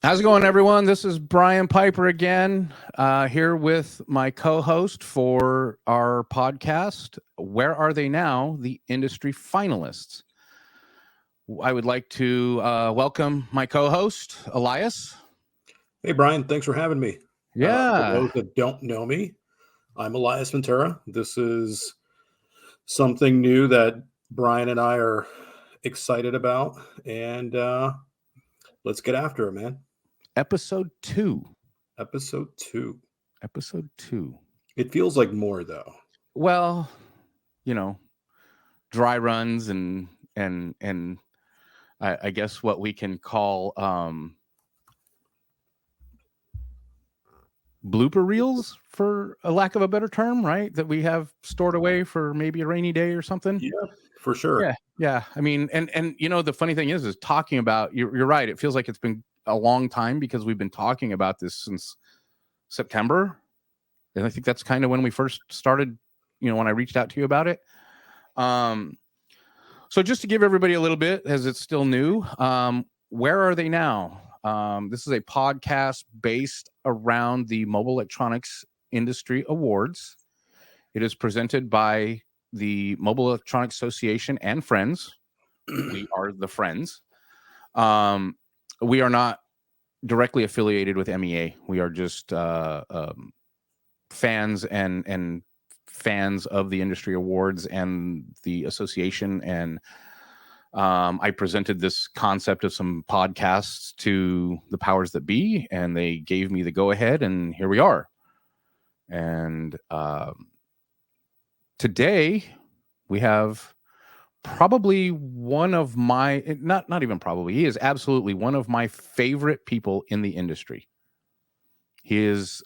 How's it going, everyone? This is Brian Piper again, here with my co-host for our podcast, Where Are They Now? The Industry Finalists. I would like to welcome my co-host, Elias. Hey, Brian, thanks for having me. Yeah. For those that don't know me, I'm Elias Ventura. This is something new that Brian and I are excited about, and let's get after it, man. Episode 2. Episode 2. Episode 2. It feels like more, though. Well, dry runs and I guess what we can call blooper reels, for a lack of a better term, right? That we have stored away for maybe a rainy day or something. Yeah, for sure. Yeah. I mean, and the funny thing is talking about, you're right. It feels like it's been a long time because we've been talking about this since September. And I think that's kind of when we first started, when I reached out to you about it. So just to give everybody a little bit, as it's still new, where are they now? This is a podcast based around the Mobile Electronics Industry Awards. It is presented by the Mobile Electronics Association and Friends. We are the Friends. We are not directly affiliated with MEA. We are just fans and fans of the industry awards and the association. And I presented this concept of some podcasts to the powers that be, and they gave me the go ahead, and here we are. And today we have probably one of my, not even probably, he is absolutely one of my favorite people in the industry. He is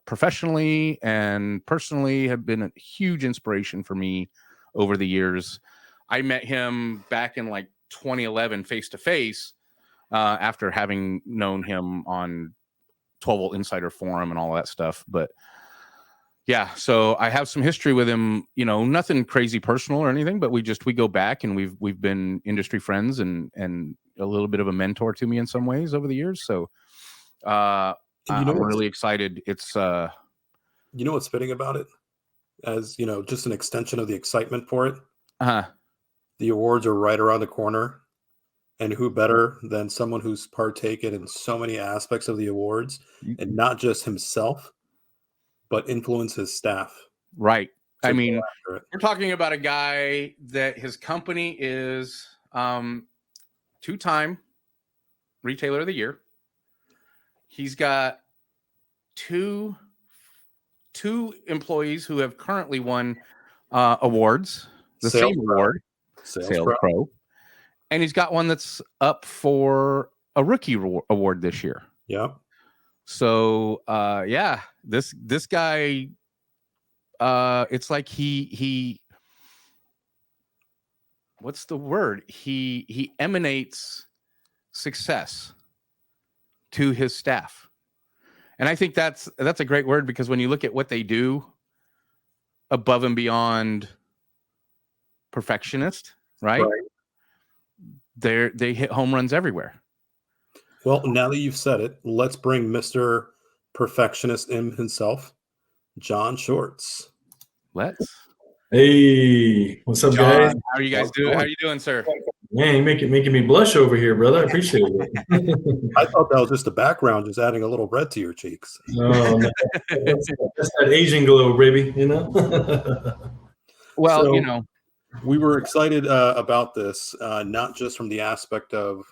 professionally and personally have been a huge inspiration for me over the years. I met him back in like 2011 face to face after having known him on 12 Volt Insider Forum and all that stuff. But yeah, so I have some history with him, nothing crazy personal or anything, but we go back, and we've been industry friends and a little bit of a mentor to me in some ways over the years. So I'm really excited. It's what's fitting about it, as just an extension of the excitement for it. The awards are right around the corner, and who better than someone who's partaken in so many aspects of the awards, and not just himself, but influence his staff. Right. I mean, we're talking about a guy that his company is 2-time Retailer of the Year. He's got two employees who have currently won awards, the same award, Sales Pro. And he's got one that's up for a rookie award this year. Yeah. So, this guy, it's like he what's the word? He emanates success to his staff. And I think that's a great word, because when you look at what they do above and beyond perfectionist, right? They hit home runs everywhere. Well, now that you've said it, let's bring Mr. Perfectionist himself, John Schwartz. Let's. Hey, what's up, John, guys? How are you guys doing? How are you doing, sir? Man, you're making me blush over here, brother. I appreciate it. I thought that was just the background, just adding a little red to your cheeks. No, that's that Asian glow, baby. Well, we were excited about this, not just from the aspect of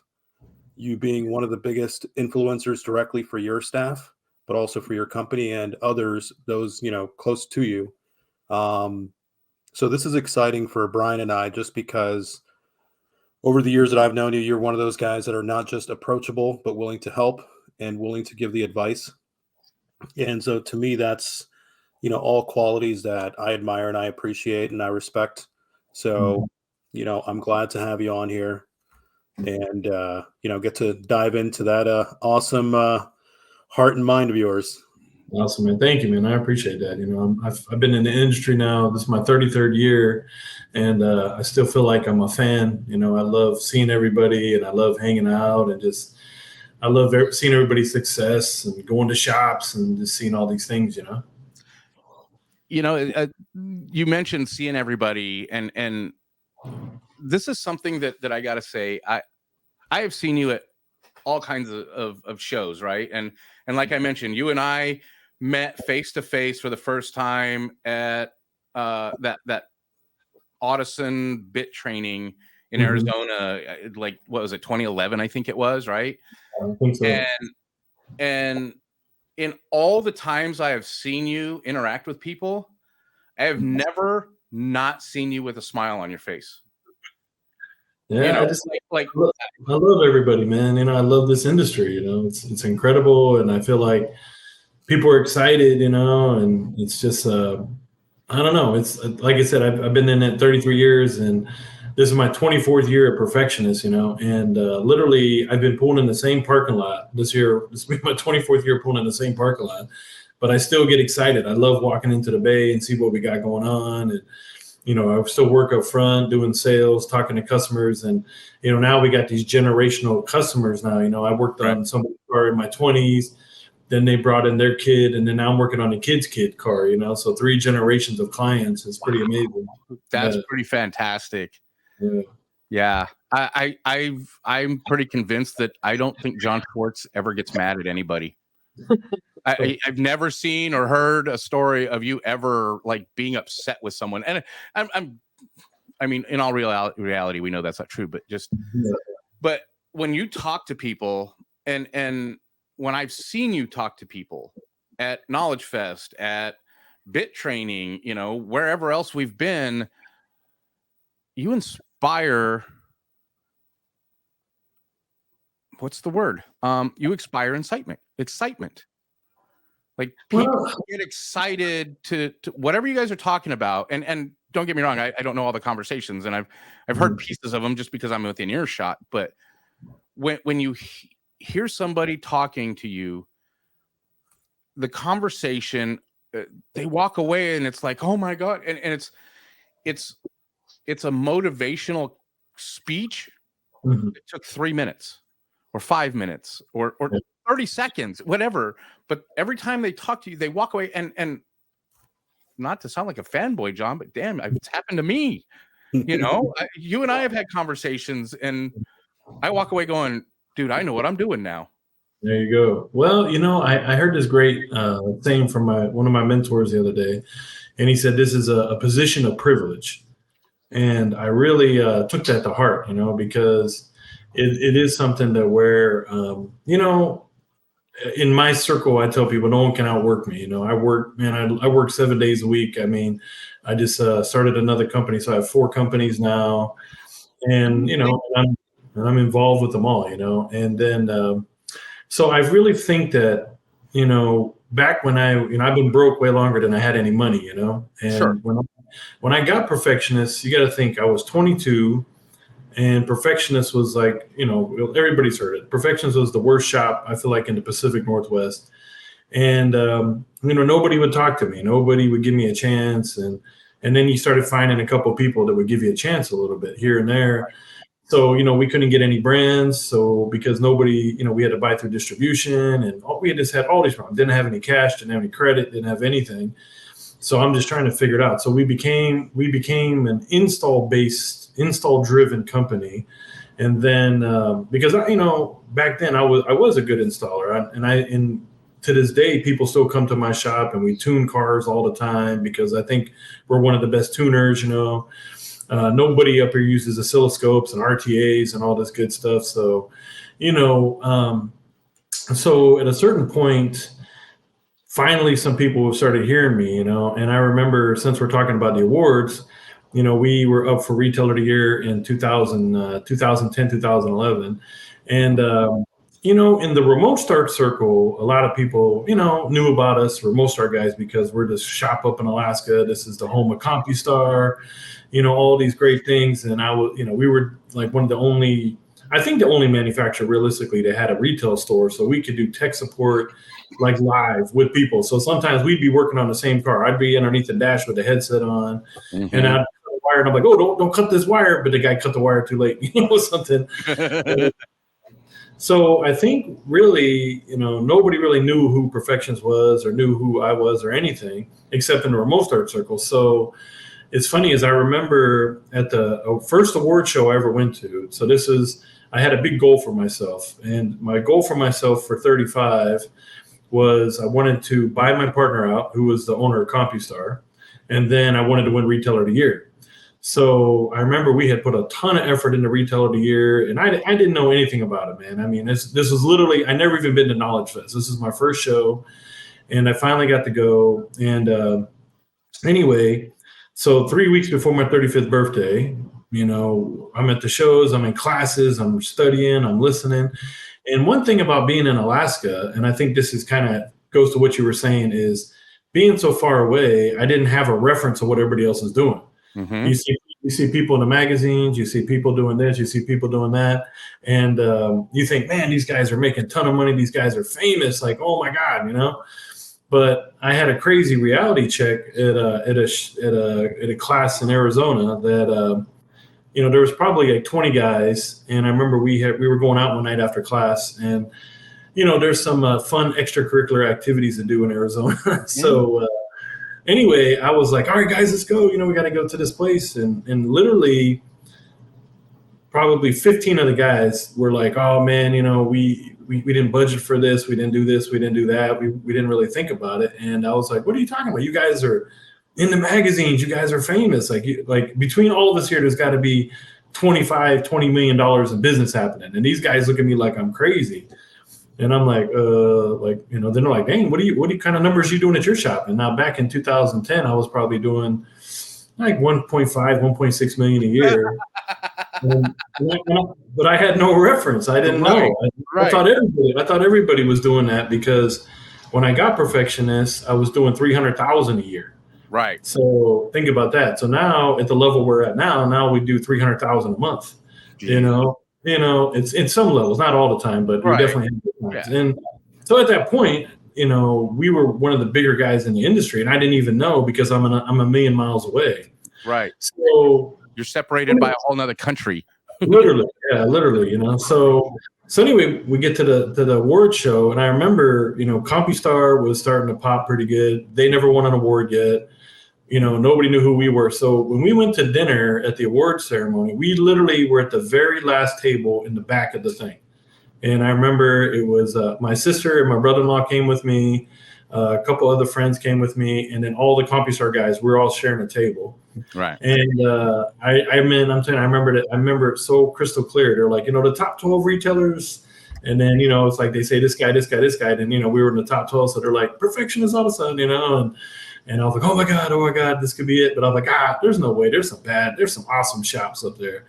you being one of the biggest influencers directly for your staff, but also for your company and others, those, close to you. So this is exciting for Brian and I, just because over the years that I've known you, you're one of those guys that are not just approachable, but willing to help and willing to give the advice. And so to me, that's, all qualities that I admire and I appreciate and I respect. So, I'm glad to have you on here and, get to dive into that awesome heart and mind of yours. Awesome, man. Thank you, man. I appreciate that. I've been in the industry now. This is my 33rd year, and I still feel like I'm a fan. I love seeing everybody, and I love hanging out and just I love seeing everybody's success and going to shops and just seeing all these things, you know. You mentioned seeing everybody, and this is something that I got to say. I have seen you at all kinds of shows, right? And like I mentioned, you and I met face to face for the first time at that Audison bit training in Arizona, like what was it, 2011? I think it was, right? I think so. And in all the times I have seen you interact with people, I have never not seen you with a smile on your face. Yeah, I love everybody, man. I love this industry. It's incredible, and I feel like people are excited. And it's just I don't know. It's like I said, I've been in it 33 years, and this is my 24th year at Perfectionist. And literally, I've been pulling in the same parking lot this year. This will be my 24th year pulling in the same parking lot, but I still get excited. I love walking into the bay and see what we got going on, and I still work up front doing sales, talking to customers, and now we got these generational customers. Now, I worked on somebody's car in my 20s. Then they brought in their kid, and then now I'm working on a kid's kid car, so 3 generations of clients is pretty amazing. That's pretty fantastic. Yeah. I'm pretty convinced that I don't think John Schwartz ever gets mad at anybody. I've never seen or heard a story of you ever like being upset with someone. And I mean, in all reality, we know that's not true, but when you talk to people and when I've seen you talk to people at Knowledge Fest, at Bit Training, wherever else we've been, you inspire. What's the word? You inspire excitement. Like people get excited to whatever you guys are talking about. And don't get me wrong, I don't know all the conversations, and I've heard pieces of them just because I'm within earshot. But when you hear somebody talking to you, the conversation, they walk away and it's like, oh my God. And it's a motivational speech. It took 3 minutes or 5 minutes or 30 seconds, whatever. But every time they talk to you, they walk away and not to sound like a fanboy, John, but damn, it's happened to me. You and I have had conversations and I walk away going, dude, I know what I'm doing now. There you go. Well, I heard this great saying from one of my mentors the other day, and he said, this is a position of privilege. And I really took that to heart, because it is something that where, in my circle, I tell people no one can outwork me. I work 7 days a week. I mean, I just started another company. So I have 4 companies now, and, I'm involved with them all, and then, so I really think that, back when I've been broke way longer than I had any money, and sure. When I got Perfectionist, you got to think I was 22, and Perfectionist was like, everybody's heard it. Perfectionist was the worst shop, I feel like, in the Pacific Northwest. And, nobody would talk to me. Nobody would give me a chance. And then you started finding a couple of people that would give you a chance a little bit here and there. So, we couldn't get any brands. So because nobody, we had to buy through distribution, and we just had all these problems. Didn't have any cash, didn't have any credit, didn't have anything. So I'm just trying to figure it out. So we became an install driven company. And then because back then I was a good installer, and to this day people still come to my shop and we tune cars all the time because I think we're one of the best tuners. Nobody up here uses oscilloscopes and RTAs and all this good stuff. So, so at a certain point, finally, some people have started hearing me, and I remember, since we're talking about the awards, we were up for Retailer of the Year in 2010, 2011. And, in the remote start circle, a lot of people, knew about us, remote start guys, because we're this shop up in Alaska. This is the home of CompuStar, all these great things. And we were like one of the only, I think the only manufacturer realistically that had a retail store. So we could do tech support like live with people. So sometimes we'd be working on the same car. I'd be underneath the dash with the headset on, and I'd cut the wire, and I'm like, oh, don't cut this wire. But the guy cut the wire too late, something. So I think really, nobody really knew who Perfectionist was or knew who I was or anything, except in the remote start circle. So it's funny, as I remember at the first award show I ever went to. So I had a big goal for myself, and my goal for myself for 35 was I wanted to buy my partner out, who was the owner of CompuStar, and then I wanted to win Retailer of the Year. So I remember we had put a ton of effort into Retailer of the Year, and I didn't know anything about it, man. I mean, this was literally, I never even been to Knowledge Fest. This is my first show, and I finally got to go. And anyway, so 3 weeks before my 35th birthday, I'm at the shows, I'm in classes, I'm studying, I'm listening. And one thing about being in Alaska, and I think this is kind of goes to what you were saying, is being so far away, I didn't have a reference of what everybody else is doing. Mm-hmm. You see people in the magazines, you see people doing this, you see people doing that. And you think, man, these guys are making a ton of money. These guys are famous. Like, oh my God, But I had a crazy reality check at a class in Arizona that, there was probably like 20 guys. And I remember we were going out one night after class, and, there's some fun extracurricular activities to do in Arizona. So anyway, I was like, all right, guys, let's go. We got to go to this place. And literally probably 15 of the guys were like, oh man, we didn't budget for this. We didn't do this. We didn't do that. We didn't really think about it. And I was like, what are you talking about? You guys are in the magazines. You guys are famous. Like between all of us here, there's got to be $20 million in business happening. And these guys look at me like I'm crazy. And I'm like, then they're like, dang, what kind of numbers are you doing at your shop? And now back in 2010, I was probably doing like 1.5, 1.6 million a year. But I had no reference. I didn't know. I thought everybody was doing that, because when I got Perfectionist, I was doing 300,000 a year. Right. So think about that. So now at the level we're at now we do 300,000 a month. Jeez. It's in some levels, not all the time, but we definitely have good times. Yeah. And so at that point, we were one of the bigger guys in the industry, and I didn't even know, because I'm a million miles away. Right. So you're separated by a whole nother country. literally. So anyway, we get to the award show, and I remember, CompuStar was starting to pop pretty good. They never won an award yet. Nobody knew who we were. So when we went to dinner at the award ceremony, we literally were at the very last table in the back of the thing. And I remember it was my sister and my brother-in-law came with me. A couple other friends came with me, and then all the CompuStar guys, we're all sharing a table. Right. And I remember it so crystal clear. They're like, the top 12 retailers. And then, it's like they say this guy. And, we were in the top 12. So they're like, Perfectionist Auto Sound, and I was like, oh my God, this could be it. But I was like, there's no way. There's some awesome shops up there.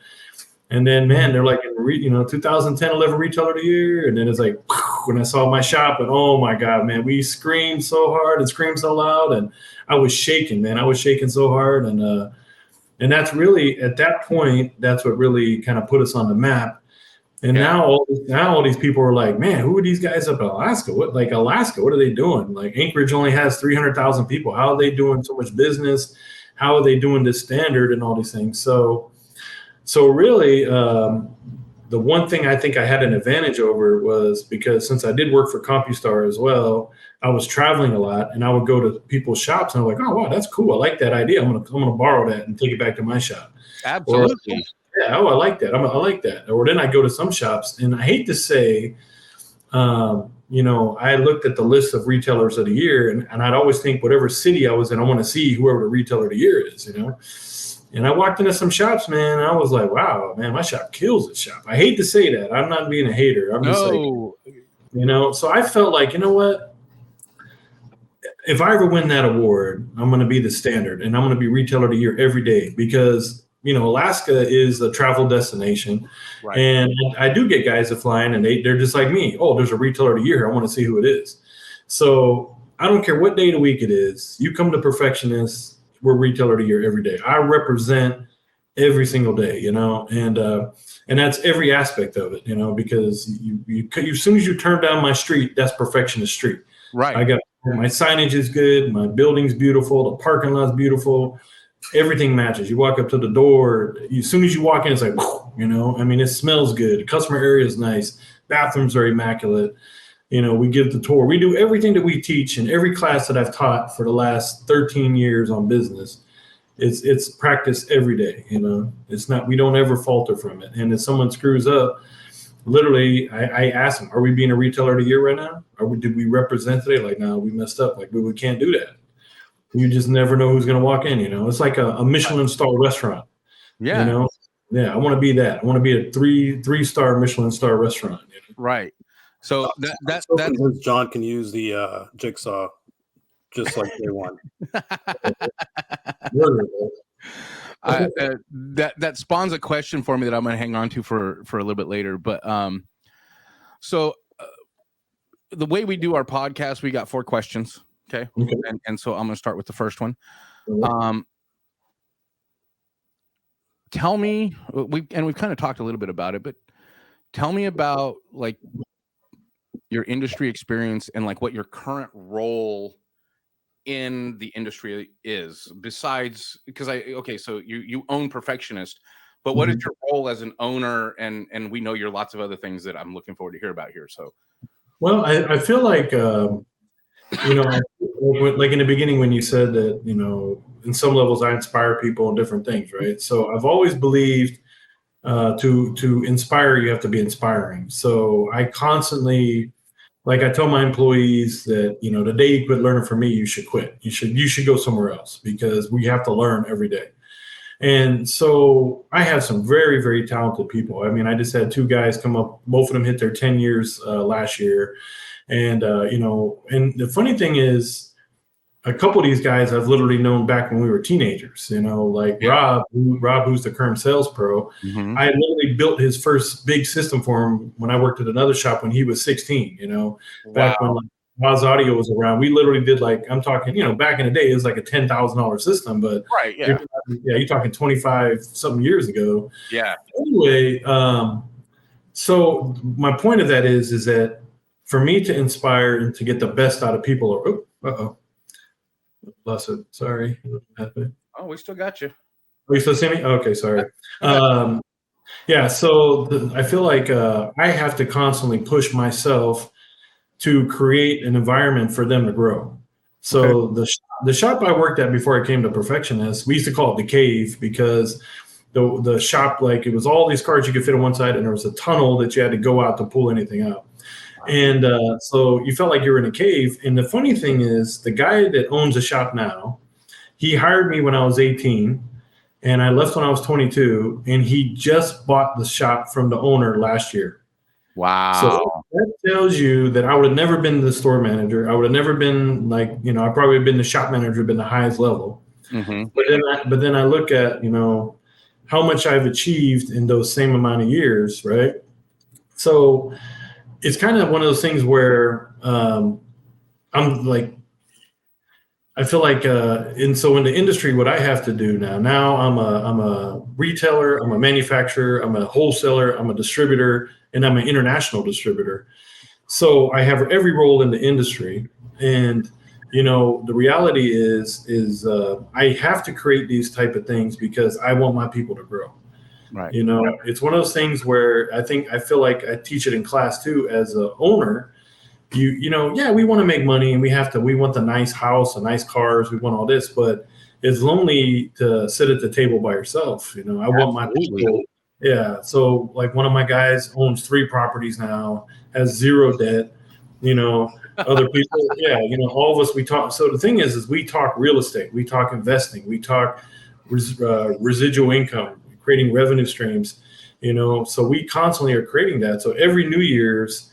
And then, man, they're like, 2010, 11 Retailer of the Year. And then it's like, when I saw my shop, and oh my God, man, we screamed so hard and screamed so loud. And I was shaking, man. I was shaking so hard. And that's really, at that point, that's what really kind of put us on the map. And now all these people are like, man, who are these guys up in Alaska? What are they doing? Like, Anchorage only has 300,000 people. How are they doing so much business? How are they doing this standard and all these things? So really, the one thing I think I had an advantage over was because since I did work for CompuStar as well, I was traveling a lot, and I would go to people's shops, and I'm like, oh wow, that's cool. I like that idea. I'm gonna borrow that and take it back to my shop. Absolutely. I like that. I like that. Or then I go to some shops, and I hate to say, I looked at the list of retailers of the year, and I'd always think whatever city I was in, I want to see whoever the retailer of the year is, And I walked into some shops, man, and I was like, wow, man, my shop kills this shop. I hate to say that. I'm not being a hater. I'm just like, so I felt like, you know what? If I ever win that award, I'm going to be the standard, and I'm going to be retailer of the year every day, because Alaska is a travel destination. Right. And I do get guys that fly in, and they're just like me. Oh, there's a retailer of the year. I want to see who it is. So I don't care what day of the week it is. You come to Perfectionist, we're retailer of the year every day. I represent every single day, and that's every aspect of it, because you as soon as you turn down my street, that's Perfectionist Street. Right. I got my signage is good. My building's beautiful. The parking lot's beautiful. Everything matches. You walk up to the door. As soon as you walk in, it's like, it smells good. The customer area is nice. Bathrooms are immaculate. We give the tour. We do everything that we teach in every class that I've taught for the last 13 years on business. It's practice every day. It's not, we don't ever falter from it. And if someone screws up, literally, I ask them, are we being a retailer of the year right now? Did we represent today? Like, no, we messed up. Like, we can't do that. You just never know who's going to walk in. It's like a Michelin star restaurant. Yeah. Yeah, I want to be that. I want to be a three-star Michelin star restaurant. Right. So that's John can use the jigsaw just like day one. That spawns a question for me that I'm going to hang on to for a little bit later. But so the way we do our podcast, we got 4 questions. Okay. And so I'm going to start with the first one. Tell me, we've kind of talked a little bit about it, but tell me about like your industry experience and like what your current role in the industry is, besides, because so you own Perfectionist, but what is your role as an owner? And we know you're lots of other things that I'm looking forward to hear about here. So, well, I feel like, like in the beginning when you said that, in some levels I inspire people in different things, right? So I've always believed to inspire, you have to be inspiring. So I constantly, like I tell my employees that, the day you quit learning from me, you should quit. You should go somewhere else, because we have to learn every day. And so I have some very, very talented people. I mean, I just had 2 guys come up, both of them hit their 10 years last year. And, and the funny thing is, a couple of these guys I've literally known back when we were teenagers, like Rob, who's the current sales pro. I literally built his first big system for him when I worked at another shop when he was 16, back when Oz Audio was around. We literally did, like, I'm talking, back in the day, it was like a $10,000 system, but right. Yeah. You're talking 25 something years ago. Yeah. Anyway. So my point of that is that for me to inspire and to get the best out of people, lost it. Sorry. Oh, we still got you. Are you still seeing me? Okay, sorry. Yeah, so I feel like I have to constantly push myself to create an environment for them to grow. So the shop I worked at before I came to Perfectionist, we used to call it the cave, because the shop, like, it was all these cars you could fit on one side, and there was a tunnel that you had to go out to pull anything out. And so you felt like you were in a cave. And the funny thing is, the guy that owns the shop now, he hired me when I was 18, and I left when I was 22, and he just bought the shop from the owner last year. Wow. So that tells you that I would have never been the store manager. I would have never been, like, I probably have been the shop manager, been the highest level. But then I look at, how much I've achieved in those same amount of years, right? So it's kind of one of those things where I'm like, I feel like, and so in the industry, what I have to do now I'm a retailer, I'm a manufacturer, I'm a wholesaler, I'm a distributor, and I'm an international distributor. So I have every role in the industry. And, the reality is I have to create these type of things because I want my people to grow. Right. It's one of those things where I feel like I teach it in class too, as an owner. We want to make money, and we want the nice house, the nice cars, we want all this, but it's lonely to sit at the table by yourself. I want my people. Yeah. So, like, one of my guys owns 3 properties now, has 0 debt. Other people, all of us, we talk. So the thing is we talk real estate, we talk investing, we talk residual income, creating revenue streams. So we constantly are creating that. So every New Year's,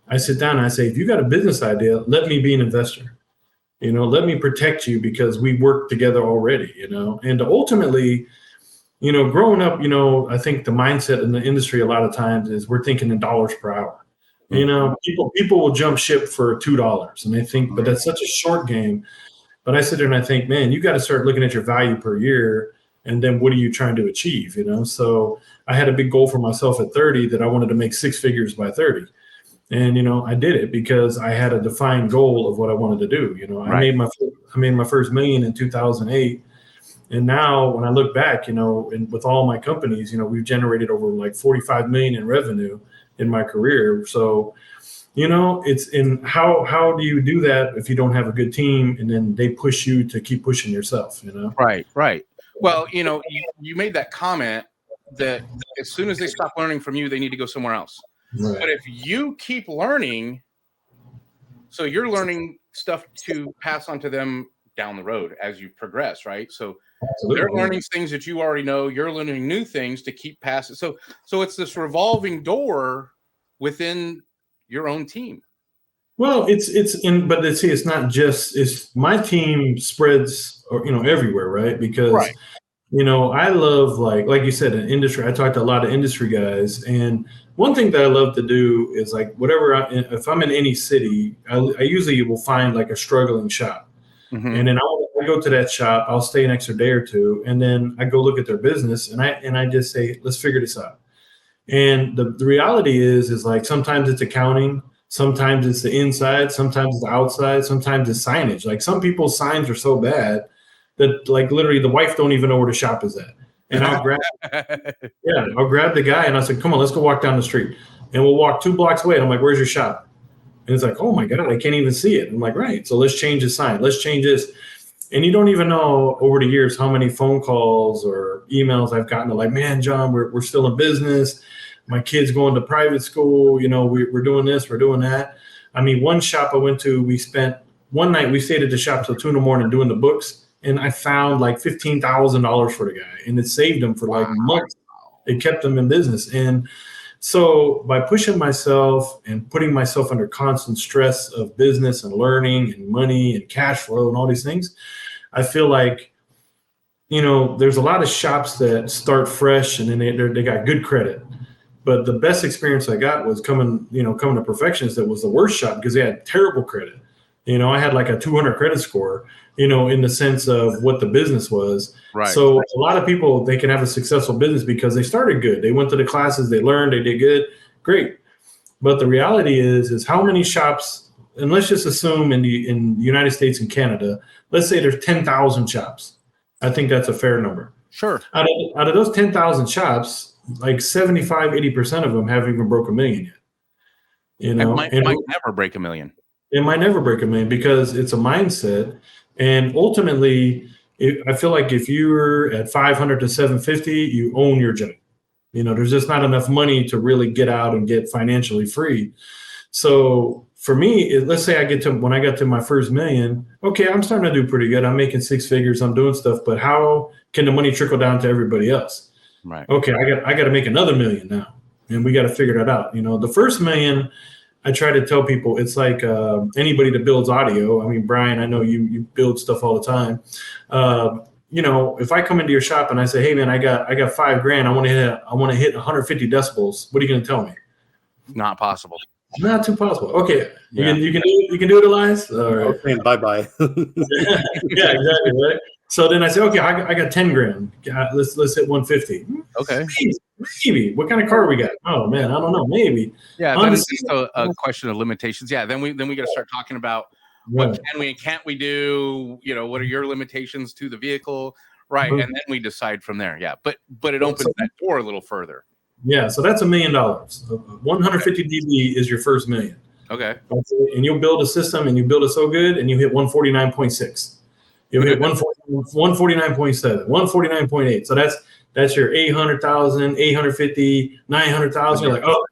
I sit down and I say, if you got a business idea, let me be an investor. Let me protect you, because we work together already. And ultimately, growing up, I think the mindset in the industry a lot of times is we're thinking in dollars per hour. People will jump ship for $2, and they think, but that's such a short game. But I sit there and I think, man, you got to start looking at your value per year, and then what are you trying to achieve? So I had a big goal for myself at 30 that I wanted to make 6 figures by 30. And, I did it because I had a defined goal of what I wanted to do. I made my first $1 million in 2008. And now when I look back, and with all my companies, we've generated over like 45 million in revenue in my career. So, it's in how do you do that if you don't have a good team and then they push you to keep pushing yourself, Right. Well, you made that comment that as soon as they stop learning from you, they need to go somewhere else. Right. But if you keep learning, so you're learning stuff to pass on to them down the road as you progress, right? So Absolutely. they're learning things that you already know. You're learning new things to keep passing. So it's this revolving door within your own team. Well, it's not just, it's my team spreads, everywhere, right? Because, Right. I love, like you said, in industry, I talk to a lot of industry guys. And one thing that I love to do is like if I'm in any city, I usually will find like a struggling shop. Mm-hmm. And then I go to that shop, I'll stay an extra day or two, and then I go look at their business and I just say, let's figure this out. And the reality is like sometimes it's accounting, sometimes it's the inside, sometimes it's the outside, sometimes it's signage. Like some people's signs are so bad that like literally the wife don't even know where the shop is at. And I'll grab the guy and I said, come on, let's go walk down the street. And we'll walk 2 blocks away. And I'm like, where's your shop? And it's like, oh my God, I can't even see it. I'm like, right. So let's change the sign. Let's change this. And you don't even know over the years how many phone calls or emails I've gotten to like, man, John, we're still in business. My kid's going to private school. We're doing this, we're doing that. I mean, one shop I went to, one night we stayed at the shop till 2 a.m. doing the books. And I found like $15,000 for the guy. And it saved him for like months. It kept him in business. And so by pushing myself and putting myself under constant stress of business and learning and money and cash flow and all these things, I feel like, there's a lot of shops that start fresh and then they got good credit. But the best experience I got was coming to Perfectionist. That was the worst shop because they had terrible credit. I had like a 200 credit score, in the sense of what the business was. Right. So a lot of people, they can have a successful business because they started good. They went to the classes, they learned, they did good. Great. But the reality is how many shops, and let's just assume in the United States and Canada, let's say there's 10,000 shops. I think that's a fair number. Sure. Out of those 10,000 shops, like 75, 80% of them haven't even broke $1 million yet. It might never break $1 million. It might never break $1 million because it's a mindset. And ultimately, I feel like if you're at 500 to 750, you own your job. There's just not enough money to really get out and get financially free. So for me, let's say when I got to my first $1 million, okay, I'm starting to do pretty good. I'm making 6 figures. I'm doing stuff, but how can the money trickle down to everybody else? Right. Okay, I got to make another $1 million now, and we got to figure that out. The first $1 million, I try to tell people it's like anybody that builds audio. I mean, Bryan, I know you build stuff all the time. If I come into your shop and I say, hey man, I got $5,000, I want to hit 150 decibels. What are you going to tell me? Not possible. Not too possible. Okay, yeah. you can do it, Elias. All right. Okay, bye. Yeah, exactly. Right. So then I say, okay, I got $10,000. Let's hit 150. Okay. Maybe. What kind of car we got? Oh man, I don't know. Maybe. Yeah. Then it's just a question of limitations. Yeah. Then we got to start talking about what can we and can't we do. What are your limitations to the vehicle? Right. And then we decide from there. Yeah. But it opens that door a little further. Yeah. So that's $1 million. 150 dB is your first $1 million. Okay. And you'll build a system and you build it so good and you hit 149.6. You'll hit 149.7, 149.8. So that's your 800,000, 850, 900,000. You're like, oh,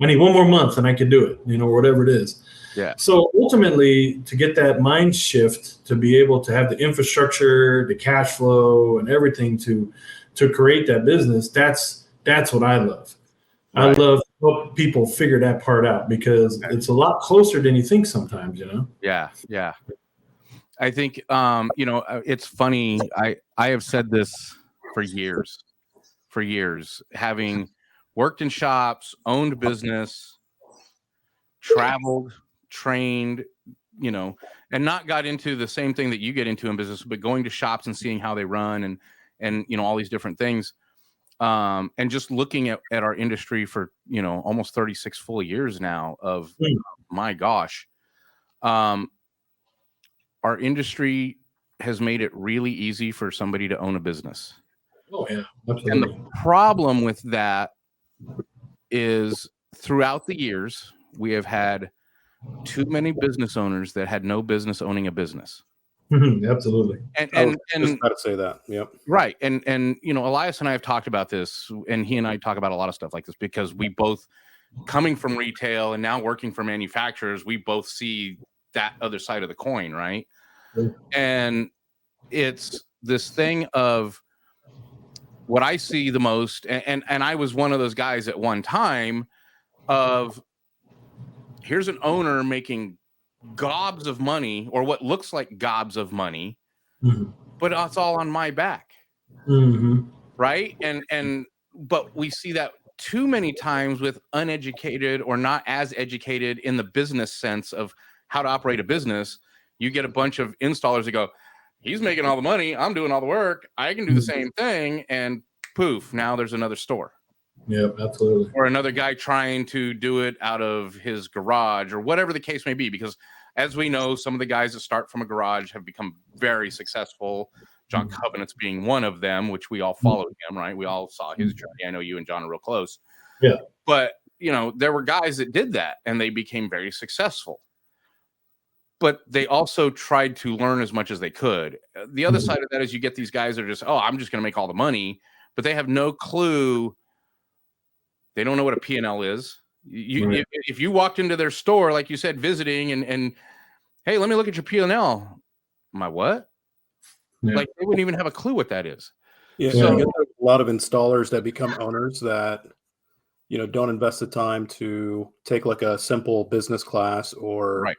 I need one more month and I can do it, or whatever it is. Yeah. So ultimately, to get that mind shift, to be able to have the infrastructure, the cash flow, and everything to create that business, that's what I love. Right. I love to help people figure that part out because it's a lot closer than you think sometimes, Yeah. Yeah. I think, it's funny. I have said this for years, having worked in shops, owned business, traveled, trained, and not got into the same thing that you get into in business, but going to shops and seeing how they run and all these different things. And just looking at our industry for, almost 36 full years now of, my gosh, our industry has made it really easy for somebody to own a business. Oh yeah, absolutely. And the problem with that is throughout the years, we have had too many business owners that had no business owning a business. Absolutely. I was just about to say that. Yep. Right. And Elias and I have talked about this, and he and I talk about a lot of stuff like this because we both, coming from retail and now working for manufacturers, we both see that other side of the coin, right? And it's this thing of what I see the most, and I was one of those guys at one time of, here's an owner making gobs of money, or what looks like gobs of money, but it's all on my back. Right. But we see that too many times with uneducated or not as educated in the business sense of how to operate a business. You get a bunch of installers that go, he's making all the money, I'm doing all the work, I can do the same thing, and poof, now there's another store. Yeah, absolutely. Or another guy trying to do it out of his garage or whatever the case may be, because as we know, some of the guys that start from a garage have become very successful. John Covenant's being one of them, which we all followed him, right? We all saw his journey. I know you and John are real close. Yeah. But, there were guys that did that and they became very successful. But they also tried to learn as much as they could. The other side of that is you get these guys that are just, I'm just going to make all the money, but they have no clue. They don't know what a P&L is. If you walked into their store, like you said, visiting and hey, let me look at your P&L. My what? Yeah. Like they wouldn't even have a clue what that is. Yeah, so you get a lot of installers that become owners that don't invest the time to take like a simple business class, or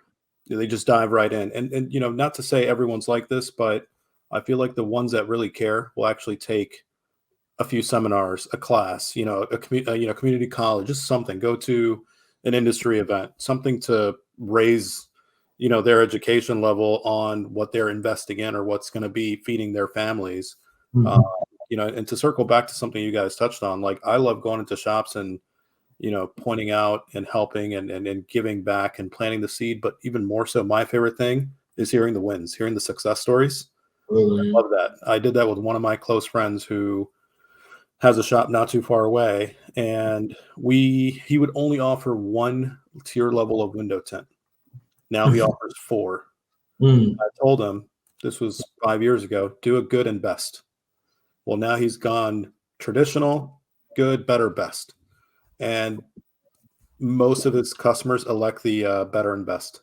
they just dive right in. And not to say everyone's like this, but I feel like the ones that really care will actually take a few seminars, a class, a community college, just something. Go to an industry event, something to raise their education level on what they're investing in or what's going to be feeding their families. And to circle back to something you guys touched on, like I love going into shops and, pointing out and helping and giving back and planting the seed. But even more so, my favorite thing is hearing the wins, hearing the success stories. I love that. I did that with one of my close friends who has a shop not too far away. And he would only offer one tier level of window tint. Now he offers 4. I told him, this was 5 years ago, do a good and best. Well, now he's gone traditional, good, better, best. And most of his customers elect the better and best.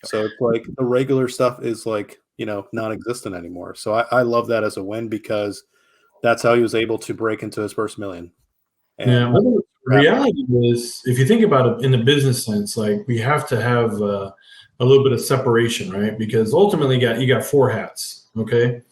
So it's like the regular stuff is like, non-existent anymore. So I love that as a win, because that's how he was able to break into his first million. And the reality is, if you think about it in the business sense, like we have to have a little bit of separation, right? Because ultimately you got 4 hats. Okay.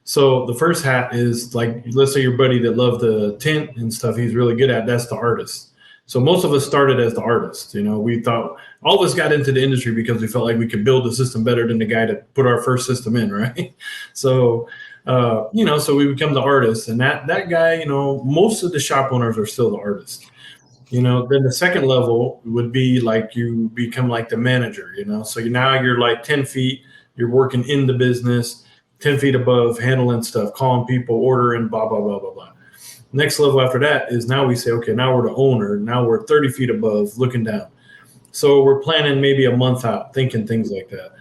So the first hat is like, let's say your buddy that loved the tint and stuff he's really good at, that's the artist. So most of us started as the artist. We thought all of us got into the industry because we felt like we could build the system better than the guy that put our first system in, right? So, so we become the artist, and that guy, most of the shop owners are still the artist. Then the second level would be like you become like the manager, so now you're like 10 feet, you're working in the business, 10 feet above, handling stuff, calling people, ordering, blah, blah, blah, blah, blah. Next level after that is now we say, okay, now we're the owner. Now we're 30 feet above, looking down. So we're planning maybe a month out, thinking things like that.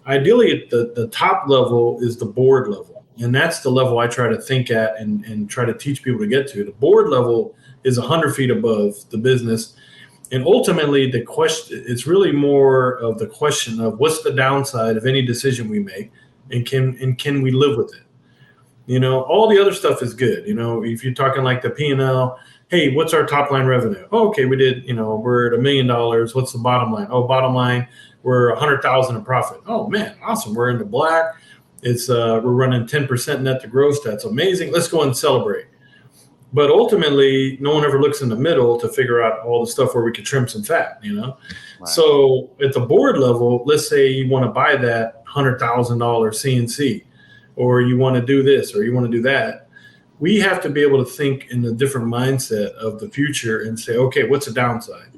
Ideally, the top level is the board level. And that's the level I try to think at and try to teach people to get to. The board level is 100 feet above the business. And ultimately, the question, it's really more of the question of what's the downside of any decision we make, and can we live with it? All the other stuff is good. If you're talking like the P&L, hey, what's our top line revenue? Oh, okay, we did, we're at $1 million. What's the bottom line? Oh, bottom line, we're 100,000 in profit. Oh man, awesome. We're in the black. It's we're running 10% net to gross. That's amazing. Let's go and celebrate. But ultimately, no one ever looks in the middle to figure out all the stuff where we could trim some fat, Right. So at the board level, let's say you want to buy that $100,000 CNC, or you want to do this, or you want to do that. We have to be able to think in a different mindset of the future and say, okay, what's the downside?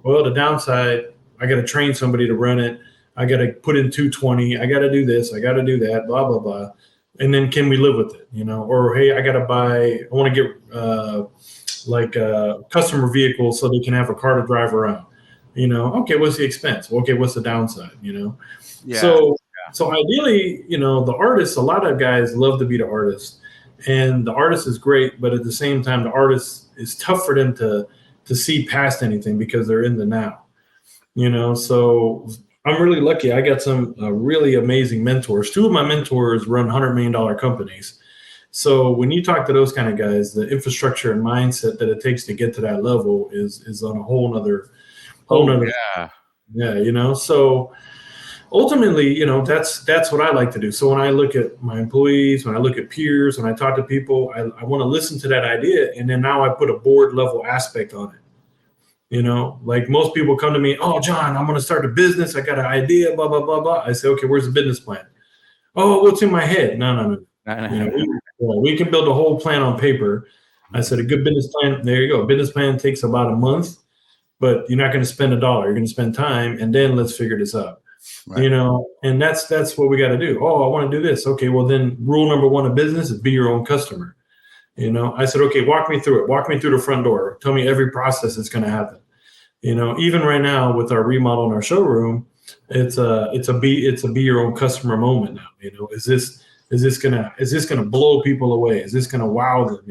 Well, the downside, I got to train somebody to run it. I got to put in 220. I got to do this. I got to do that, blah, blah, blah. And then can we live with it? Or hey, I want to get like a customer vehicle so they can have a car to drive around. Okay, what's the expense? Okay, what's the downside? Yeah. So ideally, the artists, a lot of guys love to be the artist, and the artist is great, but at the same time, the artist is tough for them to see past anything because they're in the now. So I'm really lucky. I got some really amazing mentors. Two of my mentors run $100 million companies. So when you talk to those kind of guys, the infrastructure and mindset that it takes to get to that level is on a whole nother. Yeah. So ultimately, that's what I like to do. So when I look at my employees, when I look at peers, when I talk to people, I want to listen to that idea, and then now I put a board level aspect on it. Like most people come to me, oh, John, I'm going to start a business. I got an idea, blah, blah, blah, blah. I say, okay, where's the business plan? Oh, what's in my head? No. We can build a whole plan on paper. I said, a good business plan, there you go. Business plan takes about a month, but you're not going to spend $1. You're going to spend time, and then let's figure this out. Right. And that's what we got to do. Oh, I want to do this. Okay, well then rule number 1 of business is be your own customer. I said, okay, walk me through it. Walk me through the front door. Tell me every process that's going to happen. Even right now with our remodel in our showroom, it's a be your own customer moment now. Is this gonna blow people away? Is this gonna wow them?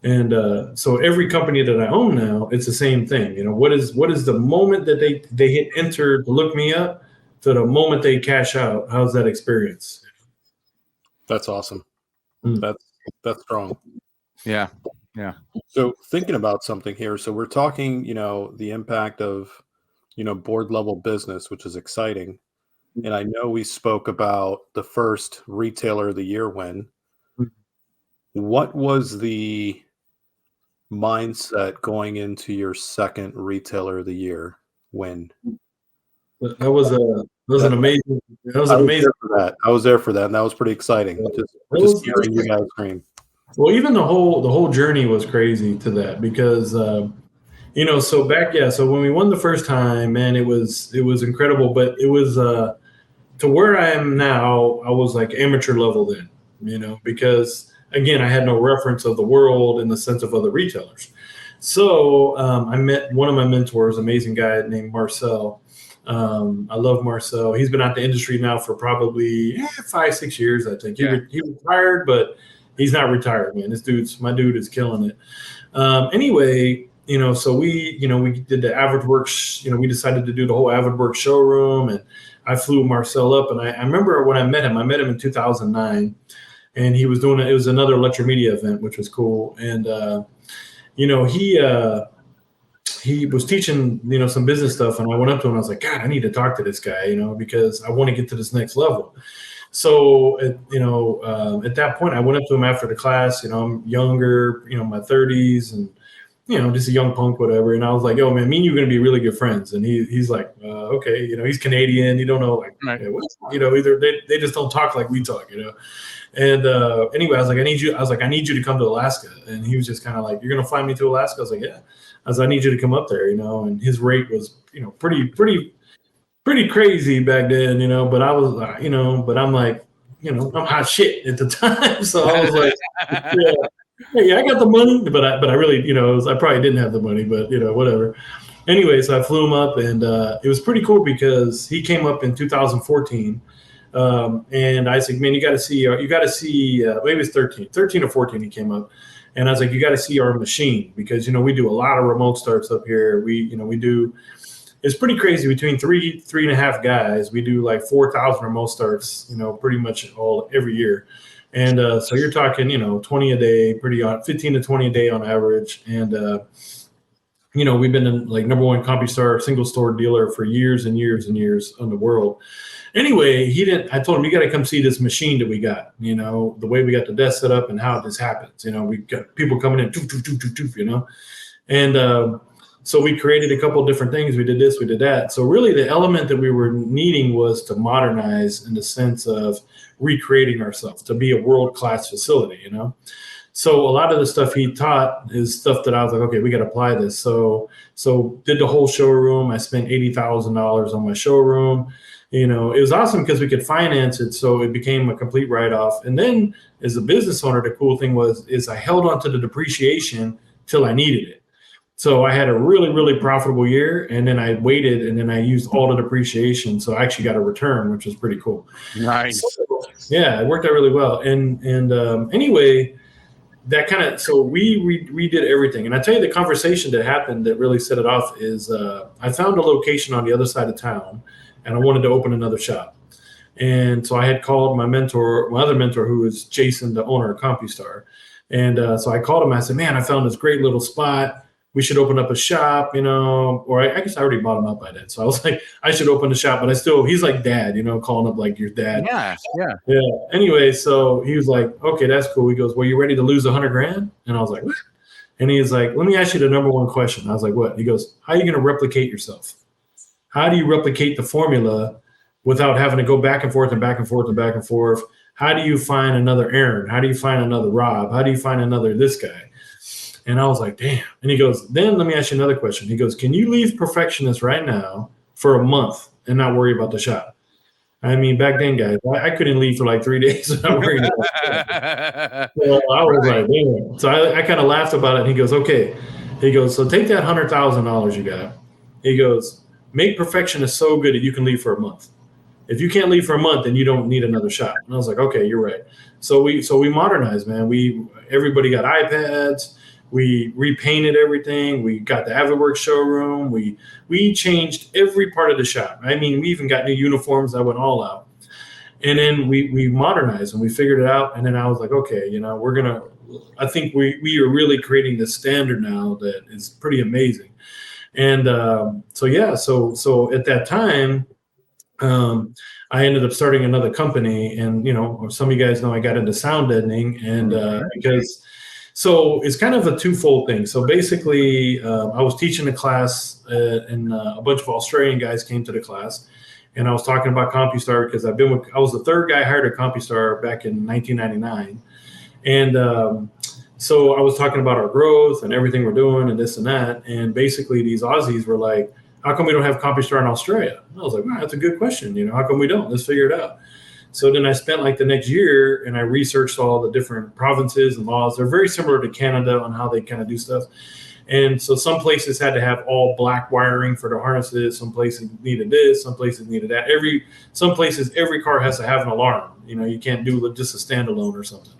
And so every company that I own now, it's the same thing. What is the moment that they hit enter to look me up to the moment they cash out? How's that experience? That's awesome. That's strong. Yeah. So thinking about something here. So we're talking, the impact of, board level business, which is exciting. And I know we spoke about the first retailer of the year win. What was the mindset going into your second retailer of the year win? That was an amazing. I was there for that, and that was pretty exciting. Just hearing you guys scream. Well, even the whole journey was crazy to that because so when we won the first time, man, it was incredible. But it was to where I am now, I was like amateur level then, because again, I had no reference of the world in the sense of other retailers. So I met one of my mentors, amazing guy named Marcel. I love Marcel. He's been out the industry now for probably 5-6 years, I think. He retired, but he's not retired, man. My dude is killing it. Anyway, so we did the AvidWorks. We decided to do the whole AvidWorks showroom, and I flew Marcel up. And I remember when I met him in 2009, and he was doing it. It was another Electromedia event, which was cool. And he was teaching some business stuff, and I went up to him. I was like, God, I need to talk to this guy, because I want to get to this next level. So, at that point, I went up to him after the class. I'm younger, my 30s, and just a young punk, whatever. And I was like, "Yo, man, me and you are gonna be really good friends." And he's like, "Okay," he's Canadian. You don't know, like, right. Either they just don't talk like we talk, And anyway, I was like, I need you to come to Alaska. And he was just kind of like, "You're gonna fly me to Alaska?" I was like, "Yeah." I was like, "I need you to come up there," And his rate was, pretty crazy back then, but I was, but I'm like, I'm hot shit at the time. So I was like, yeah, I got the money, but I really, I probably didn't have the money, but whatever. Anyway, so I flew him up, and it was pretty cool because he came up in 2014. And I said, man, you got to see, maybe it's 13 or 14. He came up, and I was like, you got to see our machine because, we do a lot of remote starts up here. We do. It's pretty crazy. Between 3.5 guys, we do like 4,000 remote starts, pretty much every year. And so you're talking, 20 a day, 15 to 20 a day on average. And, we've been in like number 1 CompuStar single store dealer for years and years and years in the world. Anyway, I told him, you got to come see this machine that we got, the way we got the desk set up and how this happens. We got people coming in, and so we created a couple of different things. We did this, we did that. So really the element that we were needing was to modernize in the sense of recreating ourselves, to be a world-class facility, So a lot of the stuff he taught is stuff that I was like, okay, we got to apply this. So did the whole showroom. I spent $80,000 on my showroom. It was awesome because we could finance it, so it became a complete write-off. And then as a business owner, the cool thing is I held on to the depreciation till I needed it. So I had a really, really profitable year, and then I waited, and then I used all the depreciation. So I actually got a return, which was pretty cool. Nice. So, yeah, it worked out really well. And anyway, that kind of, so we redid everything. And I tell you, the conversation that happened that really set it off is I found a location on the other side of town, and I wanted to open another shop. And so I had called my other mentor, who is Jason, the owner of CompuStar. And so I called him. I said, man, I found this great little spot. We should open up a shop, or I guess I already bought him up by then. So I was like, I should open a shop, but he's like dad, calling up like your dad. Yeah. Anyway, so he was like, okay, that's cool. He goes, well, you ready to lose $100,000? And I was like, what? And he's like, let me ask you the number one question. I was like, what? He goes, how are you going to replicate yourself? How do you replicate the formula without having to go back and forth and back and forth and back and forth? How do you find another Aaron? How do you find another Rob? How do you find another this guy? And I was like, damn. And he goes, then let me ask you another question. He goes, can you leave Perfectionist right now for a month and not worry about the shop? I mean, back then, guys, I couldn't leave for like 3 days without worrying about it. So I was like, damn. So I kind of laughed about it. And he goes, okay. He goes, so take that $100,000 you got. He goes, make Perfectionist so good that you can leave for a month. If you can't leave for a month, then you don't need another shop. And I was like, okay, you're right. So we modernized, man. Everybody got iPads. We repainted everything. We got the AvidWorks showroom. We changed every part of the shop. I mean, we even got new uniforms that went all out. And then we modernized and we figured it out. And then I was like, okay, I think we are really creating this standard now that is pretty amazing. And so at that time, I ended up starting another company. And, some of you guys know I got into sound deadening So it's kind of a twofold thing. So basically, I was teaching a class, and a bunch of Australian guys came to the class, and I was talking about CompuStar because I was the third guy hired at CompuStar back in 1999, and so I was talking about our growth and everything we're doing and this and that, and basically these Aussies were like, "How come we don't have CompuStar in Australia?" And I was like, "Wow, that's a good question. How come we don't? Let's figure it out." So then I spent like the next year and I researched all the different provinces and laws. They're very similar to Canada on how they kind of do stuff. And so some places had to have all black wiring for their harnesses. Some places needed this, some places needed that. Some places, every car has to have an alarm. You can't do just a standalone or something.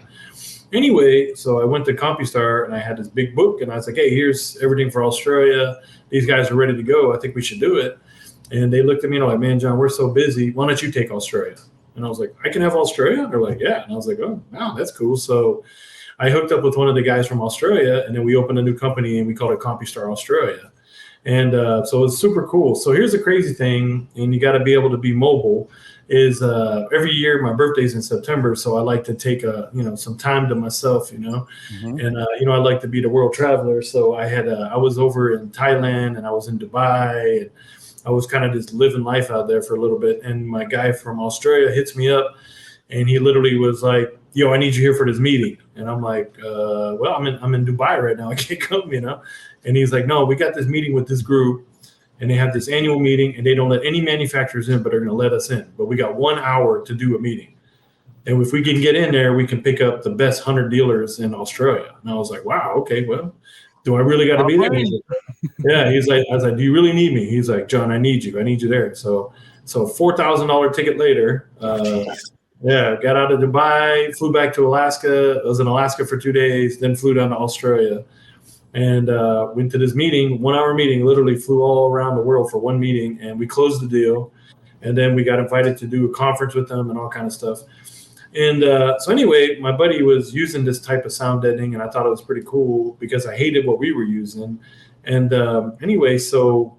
Anyway, so I went to CompuStar and I had this big book and I was like, hey, here's everything for Australia. These guys are ready to go. I think we should do it. And they looked at me and like, man, John, we're so busy. Why don't you take Australia? And I was like, I can have Australia? They're like, yeah. And I was like, oh, wow, that's cool. So I hooked up with one of the guys from Australia, and then we opened a new company, and we called it CompuStar Australia. And so it's super cool. So here's the crazy thing, and you got to be able to be mobile, is every year my birthday's in September, so I like to take some time to myself, Mm-hmm. and I like to be the world traveler. So I was over in Thailand, and I was in Dubai, and I was kind of just living life out there for a little bit. And my guy from Australia hits me up and he literally was like, yo, I need you here for this meeting. And I'm like, well, I'm in Dubai right now. I can't come, And he's like, no, we got this meeting with this group and they have this annual meeting and they don't let any manufacturers in, but they're going to let us in. But we got 1 hour to do a meeting. And if we can get in there, we can pick up the best 100 dealers in Australia. And I was like, wow, okay, well, do I really got to be there? Yeah, I was like, do you really need me? He's like, John, I need you there. So $4,000 ticket later, got out of Dubai, flew back to Alaska. I was in Alaska for 2 days, then flew down to Australia and went to this meeting, 1 hour meeting, literally flew all around the world for one meeting. And we closed the deal. And then we got invited to do a conference with them and all kind of stuff. And so anyway, my buddy was using this type of sound deadening, and I thought it was pretty cool because I hated what we were using. And anyway, so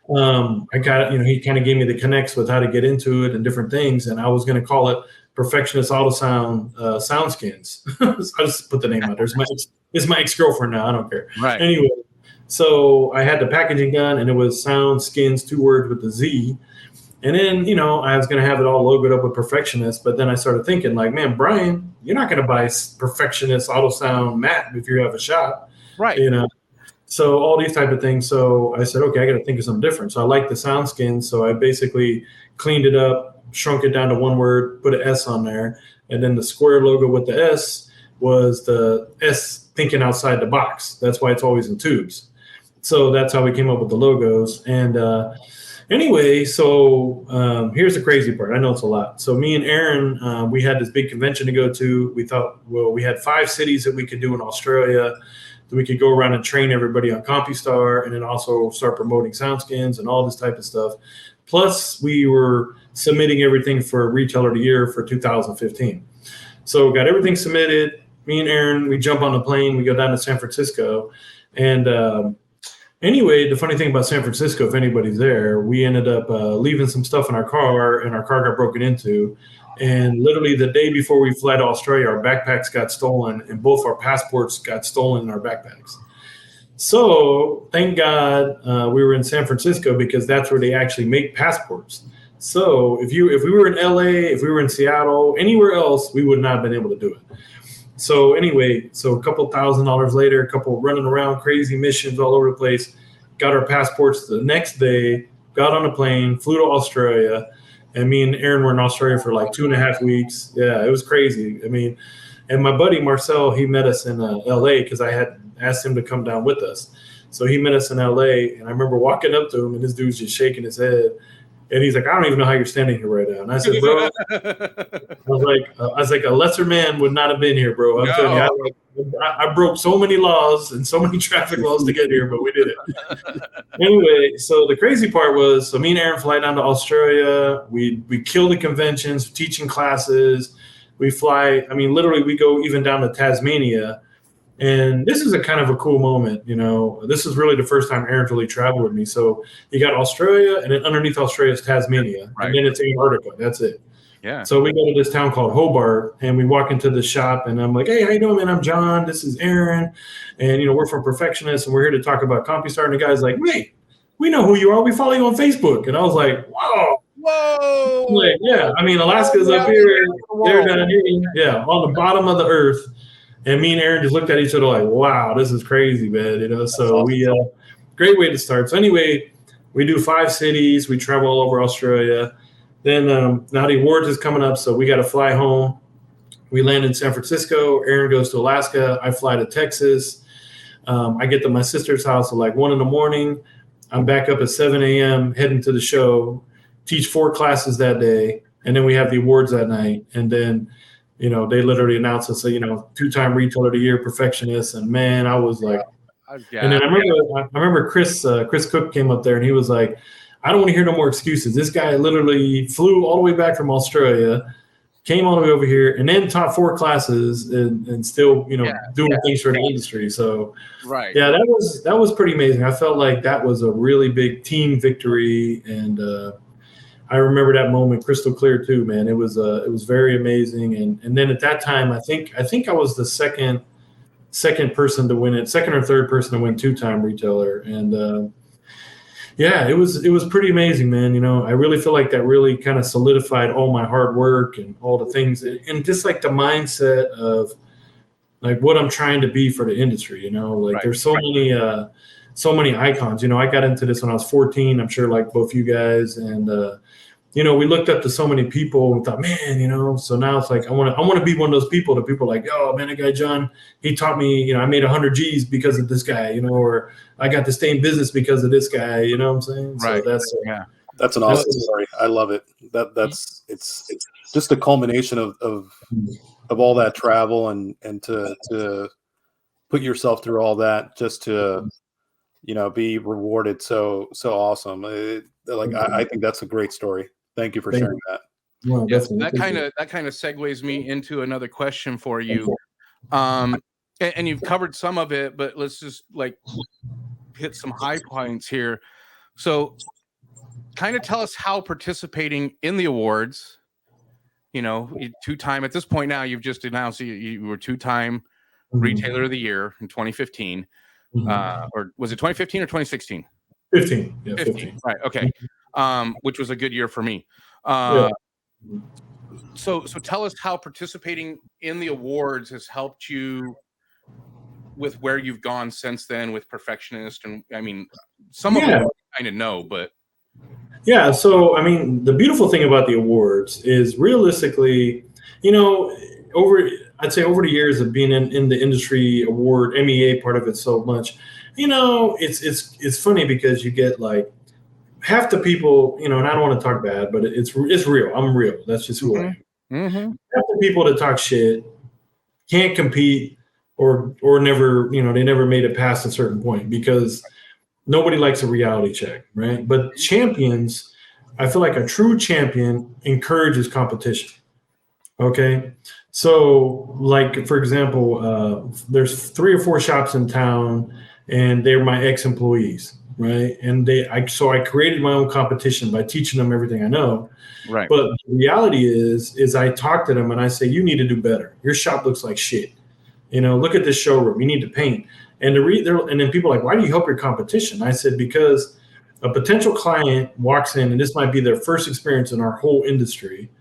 I got, he kind of gave me the connects with how to get into it and different things. And I was going to call it Perfectionist Auto Sound Sound Skins. I just put the name out there. It's my ex-girlfriend now. I don't care. Right. Anyway, so I had the packaging done, and it was Sound Skins, 2 words with the Z. And then, I was going to have it all logoed up with Perfectionist, but then I started thinking like, man, Bryan, you're not going to buy Perfectionist Auto Sound mat if you have a shop. Right. So all these type of things. So I said, okay, I got to think of something different. So I like the sound skin. So I basically cleaned it up, shrunk it down to one word, put an S on there. And then the square logo with the S was the S thinking outside the box. That's why it's always in tubes. So that's how we came up with the logos. And anyway, so here's the crazy part. I know it's a lot. So me and Aaron, we had this big convention to go to. We thought, well, we had 5 cities that we could do in Australia. That we could go around and train everybody on CompuStar, and then also start promoting SoundSkins and all this type of stuff. Plus, we were submitting everything for Retailer of the Year for 2015. So got everything submitted. Me and Aaron, we jump on the plane. We go down to San Francisco. And anyway, the funny thing about San Francisco, if anybody's there, we ended up leaving some stuff in our car, and our car got broken into. And literally the day before we fly to Australia, our backpacks got stolen, and both our passports got stolen in our backpacks. So thank God we were in San Francisco, because that's where they actually make passports. So if we were in LA, if we were in Seattle, anywhere else, we would not have been able to do it. So anyway, so a couple $1,000s later, a couple running around crazy missions all over the place, got our passports the next day, got on a plane, flew to Australia. And me and Aaron were in Australia for like 2.5 weeks. Yeah, it was crazy. I mean, and my buddy Marcel, he met us in LA, because I had asked him to come down with us. So he met us in LA, and I remember walking up to him, and this dude's just shaking his head. And he's like, I don't even know how you're standing here right now. And I said, bro, I was like, a lesser man would not have been here, bro. I'm telling you, I broke so many laws and so many traffic laws to get here, but we did it. Anyway, so the crazy part was, so me and Aaron fly down to Australia. We kill the conventions, teaching classes. We fly, I mean, literally we go even down to Tasmania. And this is a kind of a cool moment, you know. This is really the first time Aaron's really traveled with me. So you got Australia, and then underneath Australia is Tasmania, and then it's Antarctica. That's it. Yeah. So we go to this town called Hobart, and we walk into the shop, and I'm like, hey, how you doing, man? I'm John. This is Aaron. And, you know, we're from Perfectionist, and we're here to talk about CompuStar. And the guy's like, wait, we know who you are. We follow you on Facebook. And I was like, whoa. Whoa. Like, yeah, I mean, Alaska's up here. They're down here. Yeah, on the bottom of the earth. And me and Aaron just looked at each other like, wow, this is crazy, man. You know, so awesome. We great way to start. So anyway, we do 5 cities. We travel all over Australia. Then now the awards is coming up, so we got to fly home. We land in San Francisco. Aaron goes to Alaska. I fly to Texas. I get to my sister's house at like 1 a.m. I'm back up at 7 a.m. heading to the show, teach 4 classes that day. And then we have the awards that night. And then, you know, they literally announced us, you know, 2-time Retailer of the Year, Perfectionist. And man, I was like, and then I remember Chris Cook came up there, and he was like, I don't want to hear no more excuses. This guy literally flew all the way back from Australia, came all the way over here, and then taught 4 classes and still, you know, doing things for the industry. So yeah, that was pretty amazing. I felt like that was a really big team victory, and I remember that moment crystal clear too, man. It was very amazing. And then at that time, I think I was the second person to win it, second or third person to win 2-time Retailer. And yeah, it was pretty amazing, man. You know, I really feel like that really kind of solidified all my hard work and all the things, and just like the mindset of like what I'm trying to be for the industry, you know, like there's so many icons. You know, I got into this when I was 14, I'm sure like both you guys, and you know, we looked up to so many people and thought, man, you know, so now it's like I want to be one of those people that people are like, oh man, that guy John, he taught me, you know, I made 100 G's because of this guy, you know, or I got to stay in business because of this guy, you know what I'm saying? Right. So that's an awesome story. I love it. It's just a culmination of all that travel and to put yourself through all that just to, you know, be rewarded so awesome. I think that's a great story. Thank you for sharing that. Well, yes, that kind of segues me into another question for you. And you've covered some of it, but let's just like hit some high points here. So kind of tell us how participating in the awards, you know, 2-time at this point now, you've just announced you were 2-time Retailer of the Year in 2015. Or was it 2015 or 2016? 15. Yeah, 15. Right. Okay. Which was a good year for me. So tell us how participating in the awards has helped you with where you've gone since then with Perfectionist, and I mean, some of them I kind of know, but yeah. So I mean, the beautiful thing about the awards is realistically, you know, I'd say over the years of being in the industry award MEA part of it so much, you know, it's funny because you get like half the people, you know, and I don't want to talk bad, but it's real. I'm real. That's just who I am. Mm-hmm. Half the people that talk shit can't compete or never, you know, they never made it past a certain point because nobody likes a reality check, right? But champions, I feel like a true champion encourages competition. Okay. So, like, for example, there's 3 or 4 shops in town and they're my ex-employees, right? And so I created my own competition by teaching them everything I know. Right. But the reality is I talk to them and I say, you need to do better. Your shop looks like shit. You know, look at this showroom. You need to paint. And and then people are like, why do you help your competition? I said, because a potential client walks in and this might be their first experience in our whole industry.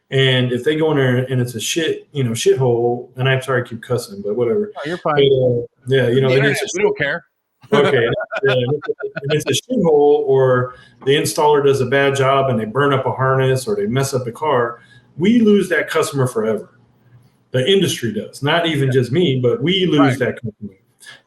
And if they go in there and it's a shithole, and I'm sorry I keep cussing, but whatever. Oh, you're fine. But, yeah, you know, we don't care. Okay, and it's a shithole, or the installer does a bad job and they burn up a harness or they mess up the car, we lose that customer forever. The industry does, not even just me, but we lose that customer.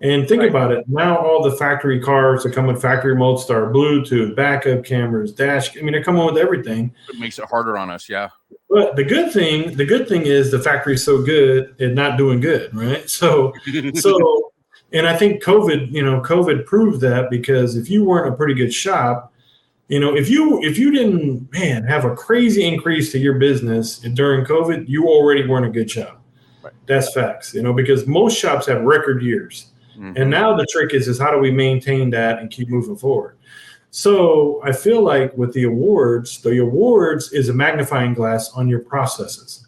And think about it. Now all the factory cars that come with factory mode start Bluetooth, backup cameras, dash. I mean, they're coming with everything. It makes it harder on us, yeah. But the good thing is the factory's so good and not doing good, right? So, and I think COVID proved that, because if you weren't a pretty good shop, you know, if you didn't, have a crazy increase to your business during COVID, you already weren't a good shop. Right. That's facts, you know, because most shops have record years. Mm-hmm. And now the trick is how do we maintain that and keep moving forward? So I feel like with the awards is a magnifying glass on your processes.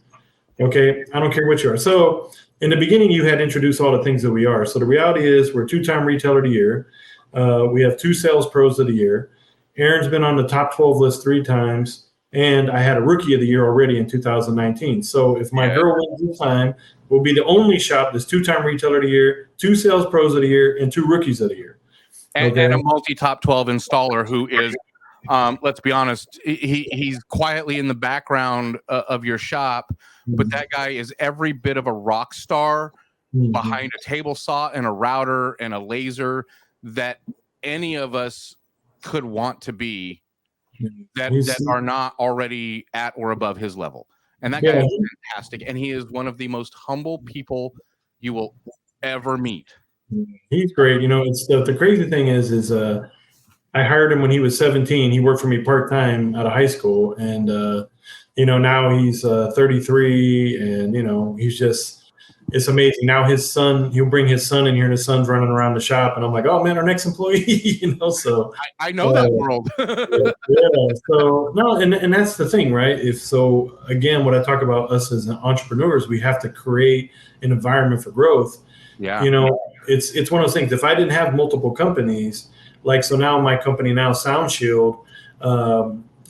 Okay, I don't care what you are. So in the beginning, you had introduced all the things that we are. So the reality is we're 2-time retailer of the year. We have 2 sales pros of the year. Aaron's been on the top 12 list 3 times. And I had a rookie of the year already in 2019. So if my girl wins this time, we'll be the only shop that's 2-time retailer of the year, 2 sales pros of the year, and 2 rookies of the year. And a multi-top 12 installer who is, let's be honest, he's quietly in the background of your shop, but that guy is every bit of a rock star behind a table saw and a router and a laser that any of us could want to be that are not already at or above his level. And that guy is fantastic. And he is one of the most humble people you will ever meet. He's great. You know, it's the crazy thing is I hired him when he was 17. He worked for me part-time out of high school. And, you know, now he's 33 and, you know, he's just, it's amazing. Now his son, he'll bring his son in here and his son's running around the shop. And I'm like, oh man, our next employee, you know, so. I know that world. So no, and that's the thing, right? Again, what I talk about us as entrepreneurs, we have to create an environment for growth. Yeah. You know, it's one of those things. If I didn't have multiple companies, so now my company now SoundShield,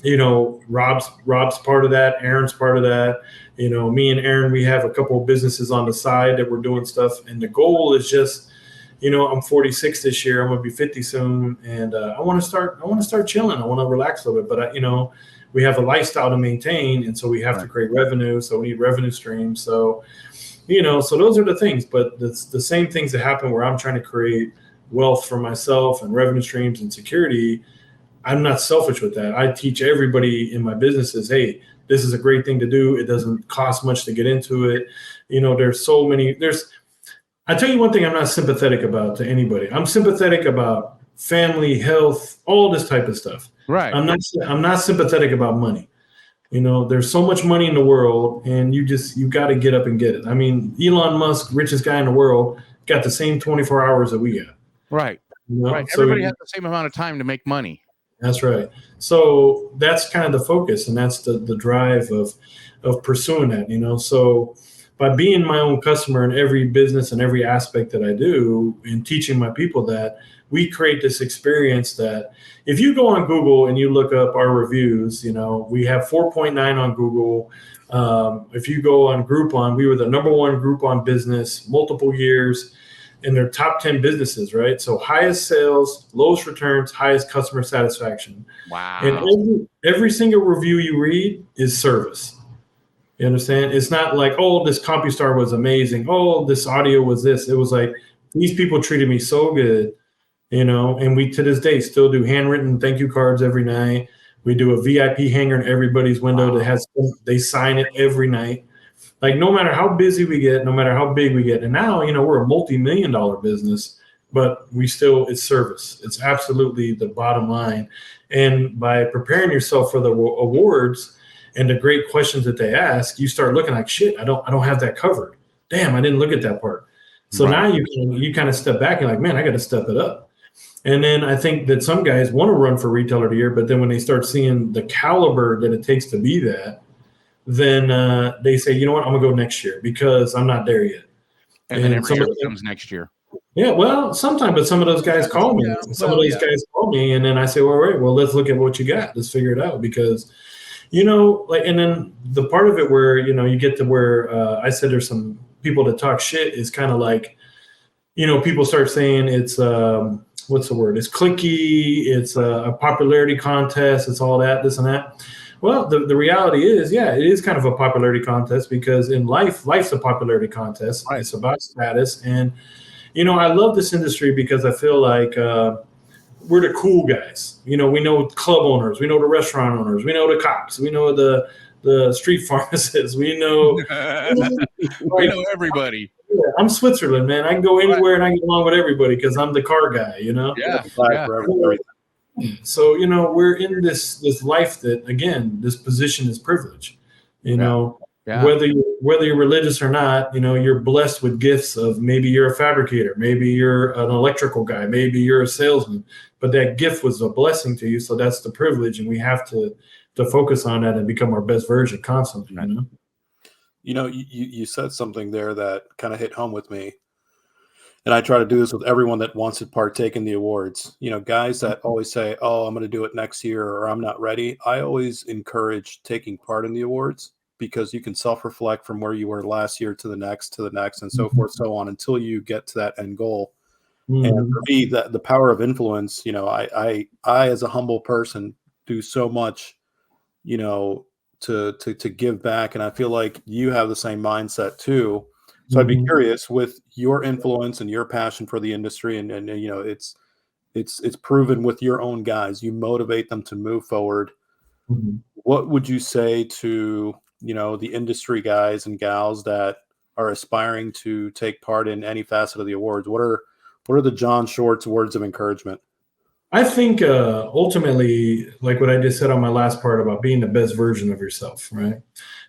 you know, Rob's part of that, Aaron's part of that. You know, me and Aaron, we have a couple of businesses on the side that we're doing stuff. And the goal is just, you know, I'm 46 this year. I'm going to be 50 soon. And I want to start chilling. I want to relax a little bit. But, you know, we have a lifestyle to maintain. And so we have to create revenue. So we need revenue streams. So, you know, so those are the things. But it's the same things that happen where I'm trying to create wealth for myself and revenue streams and security. I'm not selfish with that. I teach everybody in my businesses, hey, this is a great thing to do. It doesn't cost much to get into it. You know, I tell you one thing I'm not sympathetic about to anybody. I'm sympathetic about family, health, all this type of stuff. Right. I'm not sympathetic about money. You know, there's so much money in the world and you got to get up and get it. I mean, Elon Musk, richest guy in the world, got the same 24 hours that we got. Right. You know? Right. Everybody has the same amount of time to make money. That's right. So that's kind of the focus, and that's the drive of pursuing that, you know. So by being my own customer in every business and every aspect that I do and teaching my people that, we create this experience that if you go on Google and you look up our reviews, you know, we have 4.9 on Google. If you go on Groupon, we were the #1 Groupon business multiple years. in their top 10 businesses, right? So highest sales, lowest returns, highest customer satisfaction. Wow. And every single review you read is service. You understand? It's not like, oh, this CompuStar was amazing. Oh, this audio was this. It was like, these people treated me so good, and we to this day still do handwritten thank you cards every night. We do a VIP hanger in everybody's window that has, they sign it every night. Like no matter how busy we get, no matter how big we get. And now, we're a multi-million-dollar business, but it's service. It's absolutely the bottom line. And by preparing yourself for the awards and the great questions that they ask, you start looking like, shit, I don't have that covered. Damn, I didn't look at that part. So now you kind of step back and like, man, I got to step it up. And then I think that some guys want to run for retailer of the year, but then when they start seeing the caliber that it takes to be that, then they say, you know what, I'm gonna go next year because I'm not there yet. And then every year comes next year. Yeah, well, sometimes, but some of those guys call me. Guys call me, and then I say, well, all right, well, let's look at what you got. Let's figure it out because, and then the part of it where, you get to where I said there's some people that talk shit is kind of like, people start saying it's, what's the word? It's cliquey. It's a popularity contest. It's all that, this and that. Well, the reality is, it is kind of a popularity contest because in life's a popularity contest. Right. It's about status. And, I love this industry because I feel like we're the cool guys. We know club owners. We know the restaurant owners. We know the cops. We know the street pharmacists. We know we know everybody. Yeah, I'm Switzerland, man. I can go anywhere and I get along with everybody because I'm the car guy, Yeah. So, we're in this life that, again, this position is privilege, whether you're religious or not, you're blessed with gifts of maybe you're a fabricator, maybe you're an electrical guy, maybe you're a salesman, but that gift was a blessing to you. So that's the privilege. And we have to focus on that and become our best version constantly, You said something there that kind of hit home with me. And I try to do this with everyone that wants to partake in the awards. Guys that always say, oh, I'm going to do it next year or I'm not ready. I always encourage taking part in the awards because you can self-reflect from where you were last year to the next, and so forth, so on, until you get to that end goal. Mm-hmm. And for me, the power of influence, I as a humble person do so much, to give back. And I feel like you have the same mindset too. So I'd be curious with your influence and your passion for the industry, and it's proven with your own guys. You motivate them to move forward. Mm-hmm. What would you say to the industry guys and gals that are aspiring to take part in any facet of the awards? What are the John Schwartz words of encouragement? I think ultimately, like what I just said on my last part about being the best version of yourself, right?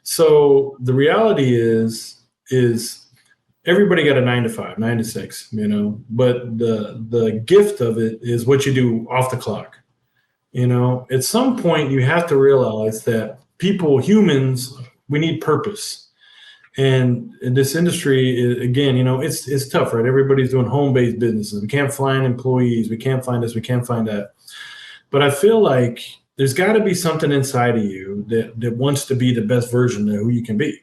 So the reality is everybody got a 9 to 5, 9 to 6, but the gift of it is what you do off the clock. At some point you have to realize that humans, we need purpose. And in this industry, again, it's tough, right? Everybody's doing home-based businesses. We can't find employees. We can't find this. We can't find that. But I feel like there's got to be something inside of you that wants to be the best version of who you can be.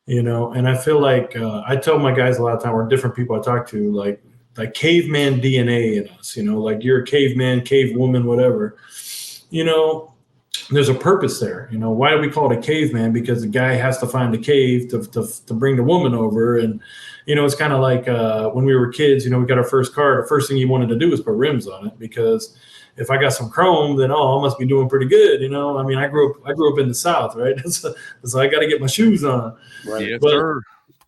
And I feel like I tell my guys a lot of time, or different people I talk to, like caveman DNA in us, like you're a caveman, cave woman, whatever, there's a purpose there. Why do we call it a caveman? Because the guy has to find a cave to bring the woman over. And, it's kind of like when we were kids, we got our first car. The first thing you wanted to do was put rims on it because if I got some chrome, then I must be doing pretty good. I mean, I grew up in the South, right? So I got to get my shoes on. Right. Yes, but, sir.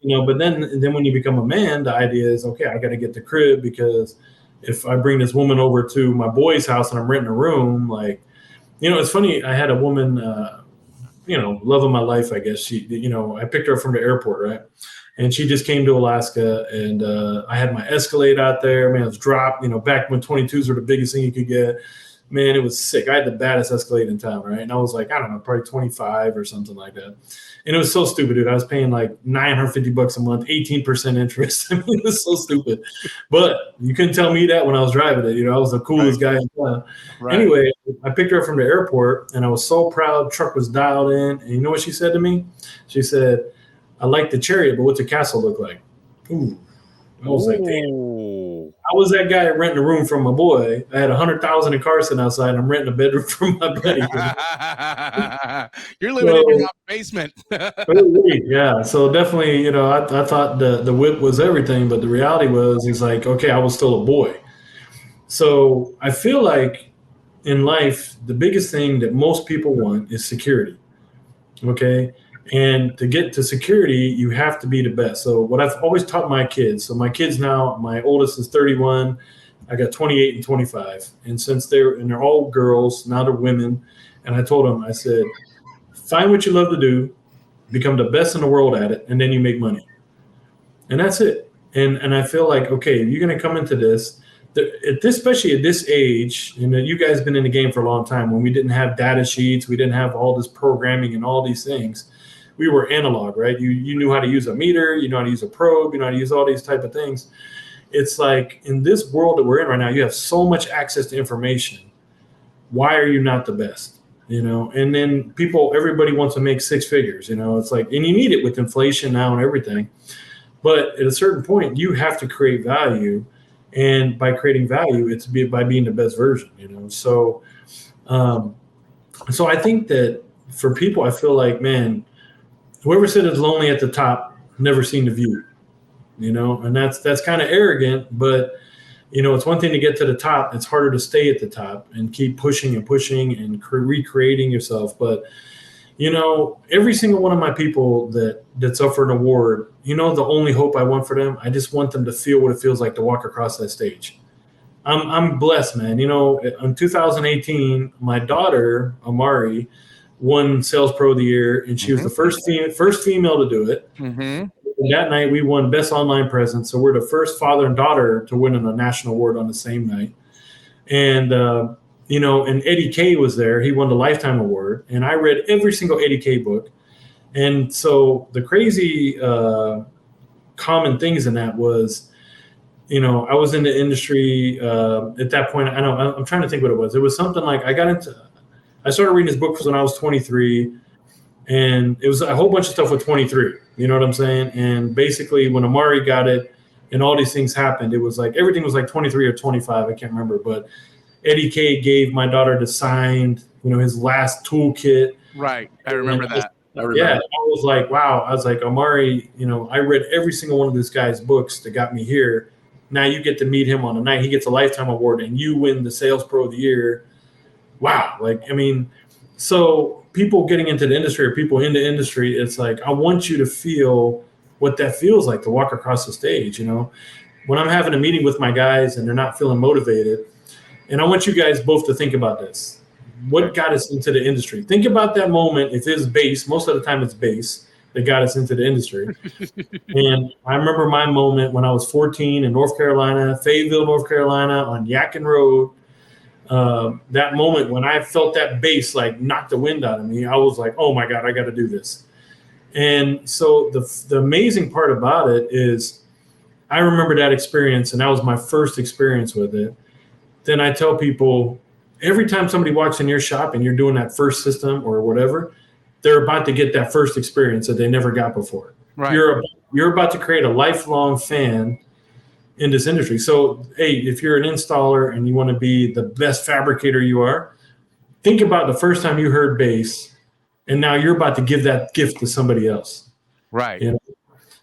But then when you become a man, the idea is, okay, I got to get the crib because if I bring this woman over to my boy's house and I'm renting a room, like, it's funny. I had a woman, love of my life, I guess. She, I picked her up from the airport, right? And she just came to Alaska, and I had my Escalade out there. Man, it was dropped, back when 22s were the biggest thing you could get. Man, it was sick. I had the baddest Escalade in town, right? And I was like, I don't know, probably 25 or something like that. And it was so stupid, dude. I was paying like $950 a month, 18% interest. I mean, it was so stupid. But you couldn't tell me that when I was driving it. I was the coolest guy in town. Right. Anyway, I picked her up from the airport, and I was so proud. Truck was dialed in. And you know what she said to me? She said, I like the Chariot, but what's the castle look like? Ooh. I was like, damn. I was that guy renting a room from my boy. I had $100,000 in cars sitting outside, and I'm renting a bedroom from my buddy. You're living in your mom's basement. Yeah, so definitely, I thought the whip was everything, but the reality is like, okay, I was still a boy. So I feel like in life, the biggest thing that most people want is security. Okay. And to get to security, you have to be the best. So what I've always taught my kids, so my kids now, my oldest is 31, I got 28 and 25. And since they're all girls, now they're women. And I told them, I said, find what you love to do, become the best in the world at it, and then you make money. And that's it. And I feel like, okay, you're going to come into this, especially at this age, you guys have been in the game for a long time, when we didn't have data sheets, we didn't have all this programming and all these things. We were analog, right? You knew how to use a meter, you know how to use a probe, you know how to use all these type of things. It's like in this world that we're in right now, you have so much access to information. Why are you not the best? And then everybody wants to make six figures, it's like, and you need it with inflation now and everything. But at a certain point, you have to create value. And by creating value, it's by being the best version, So I think that for people, I feel like, man, whoever said it's lonely at the top, never seen the view, and that's kind of arrogant, but it's one thing to get to the top. It's harder to stay at the top and keep pushing and recreating yourself. But, every single one of my people that's up for an award, the only hope I want for them, I just want them to feel what it feels like to walk across that stage. I'm blessed, man. In 2018, my daughter, Amari, won Sales Pro of the Year, and she was the first female to do it. And that night, we won Best Online Presence. So we're the first father and daughter to win a national award on the same night. And, and Eddie K was there. He won the Lifetime Award. And I read every single Eddie K book. And so the crazy common things in that was, I was in the industry at that point. I'm trying to think what it was. It was something like I started reading his book when I was 23. And it was a whole bunch of stuff with 23. You know what I'm saying? And basically, when Amari got it and all these things happened, it was like everything was like 23 or 25. I can't remember. But Eddie K gave my daughter the signed, his last toolkit. Right. I remember that. I was like, wow. I was like, Amari, I read every single one of this guy's books that got me here. Now you get to meet him on a night. He gets a Lifetime Award and you win the Sales Pro of the Year. Wow. So people getting into the industry or people in the industry, it's like, I want you to feel what that feels like to walk across the stage. When I'm having a meeting with my guys and they're not feeling motivated, and I want you guys both to think about this. What got us into the industry? Think about that moment. If it's base, most of the time it's base that got us into the industry. And I remember my moment when I was 14 in North Carolina, Fayetteville, North Carolina, on Yakin Road. That moment when I felt that bass like knock the wind out of me, I was like, oh my God, I got to do this. And so the amazing part about it is I remember that experience, and that was my first experience with it. Then I tell people, every time somebody walks in your shop and you're doing that first system or whatever, they're about to get that first experience that they never got before. Right. You're about to create a lifelong fan in this industry. So, hey, if you're an installer and you want to be the best fabricator you are, think about the first time you heard bass, and now you're about to give that gift to somebody else. Right.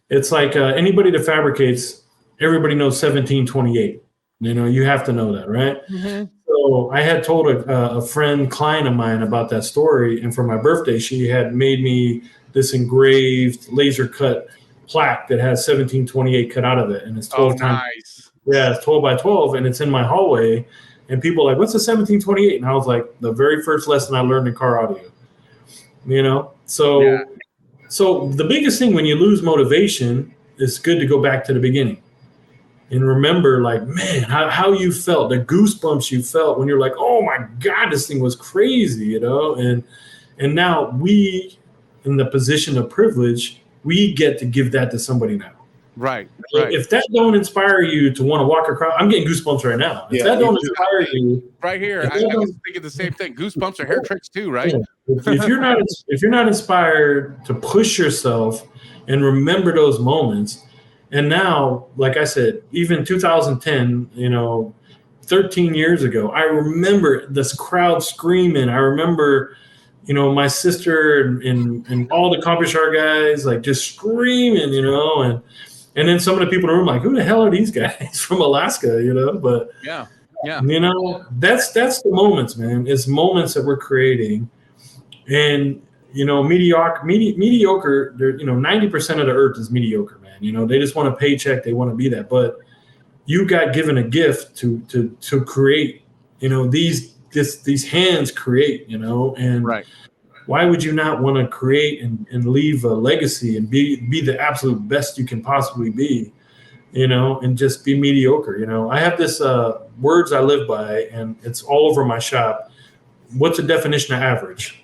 It's like anybody that fabricates, everybody knows 1728. You have to know that, right? Mm-hmm. So I had told a client of mine about that story, and for my birthday, she had made me this engraved laser cut plaque that has 1728 cut out of it, and it's 12 times. Nice. Yeah, it's 12 by 12, and it's in my hallway. And people are like, "What's a 1728?" And I was like, "The very first lesson I learned in car audio." So the biggest thing when you lose motivation, it's good to go back to the beginning and remember, like, man, how you felt, the goosebumps you felt when you're like, "Oh my God, this thing was crazy," And now we, in the position of privilege, we get to give that to somebody now. Right. If that don't inspire you to want to walk across, I'm getting goosebumps right now. If that don't inspire you, right here, I was thinking the same thing. Goosebumps are hair tricks too, right? Yeah. If you're not inspired to push yourself and remember those moments, And now, like I said, even 2010, 13 years ago, I remember this crowd screaming. I remember, my sister and all the coffee shop guys like just screaming, and then some of the people in the room like, who the hell are these guys from Alaska, But Yeah. that's the moments, man. It's moments that we're creating, and mediocre. 90% of the earth is mediocre, man. They just want a paycheck. They want to be that, but you got given a gift to create. These hands create. And Right. why would you not want to create and leave a legacy and be the absolute best you can possibly be? And just be mediocre. I have this words I live by, and it's all over my shop. What's the definition of average?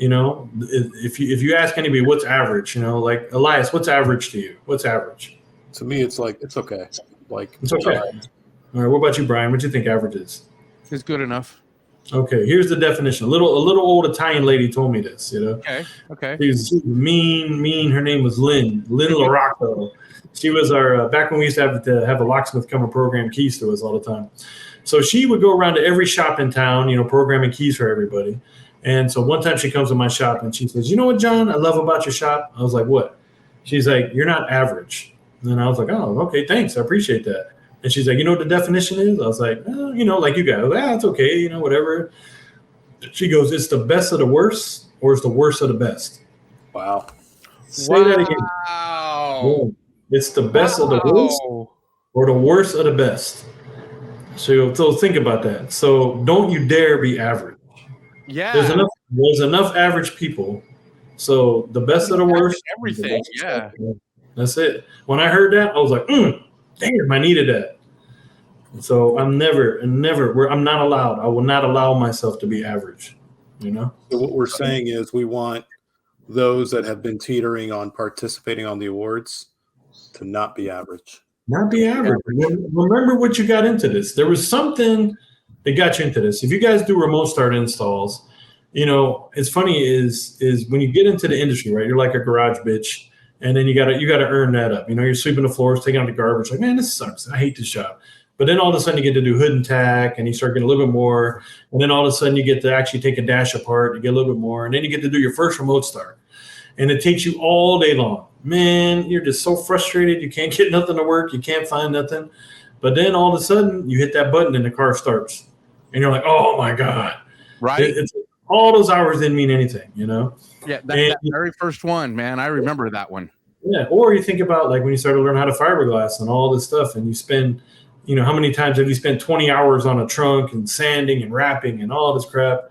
If you ask anybody what's average, like Elias, what's average to you? What's average? To me, it's like it's okay. Like It's okay. All right. What about you, Brian? What do you think average is? It's good enough. Okay. Here's the definition. A little old Italian lady told me this. Okay. She was mean. Her name was Lynn Larocco. She was our back when we used to have a locksmith come and program keys to us all the time. So she would go around to every shop in town, programming keys for everybody. And so one time she comes to my shop and she says, "You know what, John, I love about your shop?" I was like, "What?" She's like, "You're not average." And I was like, "Oh, okay, thanks. I appreciate that." And she's like, "You know what the definition is?" I was like, "Oh, like you guys, it's okay, whatever." She goes, "It's the best of the worst, or it's the worst of the best." Wow. Say that again. Wow. It's the best of the worst or the worst of the best. So think about that. So don't you dare be average. Yeah. There's enough average people. So the best of the worst. Everything. Yeah. That's it. When I heard that, I was like, damn, I needed that. So I'm not allowed. I will not allow myself to be average. So what we're saying is we want those that have been teetering on participating on the awards to not be average. Not be average. Remember what you got into this. There was something that got you into this. If you guys do remote start installs, it's funny is when you get into the industry, right? You're like a garage bitch, and then you gotta earn that up. You're sweeping the floors, taking out the garbage. Like, man, this sucks. I hate this job. But then all of a sudden you get to do hood and tack, and you start getting a little bit more. And then all of a sudden you get to actually take a dash apart. You get a little bit more, and then you get to do your first remote start, and it takes you all day long. Man, you're just so frustrated. You can't get nothing to work. You can't find nothing. But then all of a sudden you hit that button and the car starts, and you're like, oh my God. Right. It's all those hours didn't mean anything, Yeah. That very first one, man. I remember that one. Yeah. Or you think about like when you start to learn how to fiberglass and all this stuff, and you spend, how many times have you spent 20 hours on a trunk and sanding and wrapping and all this crap?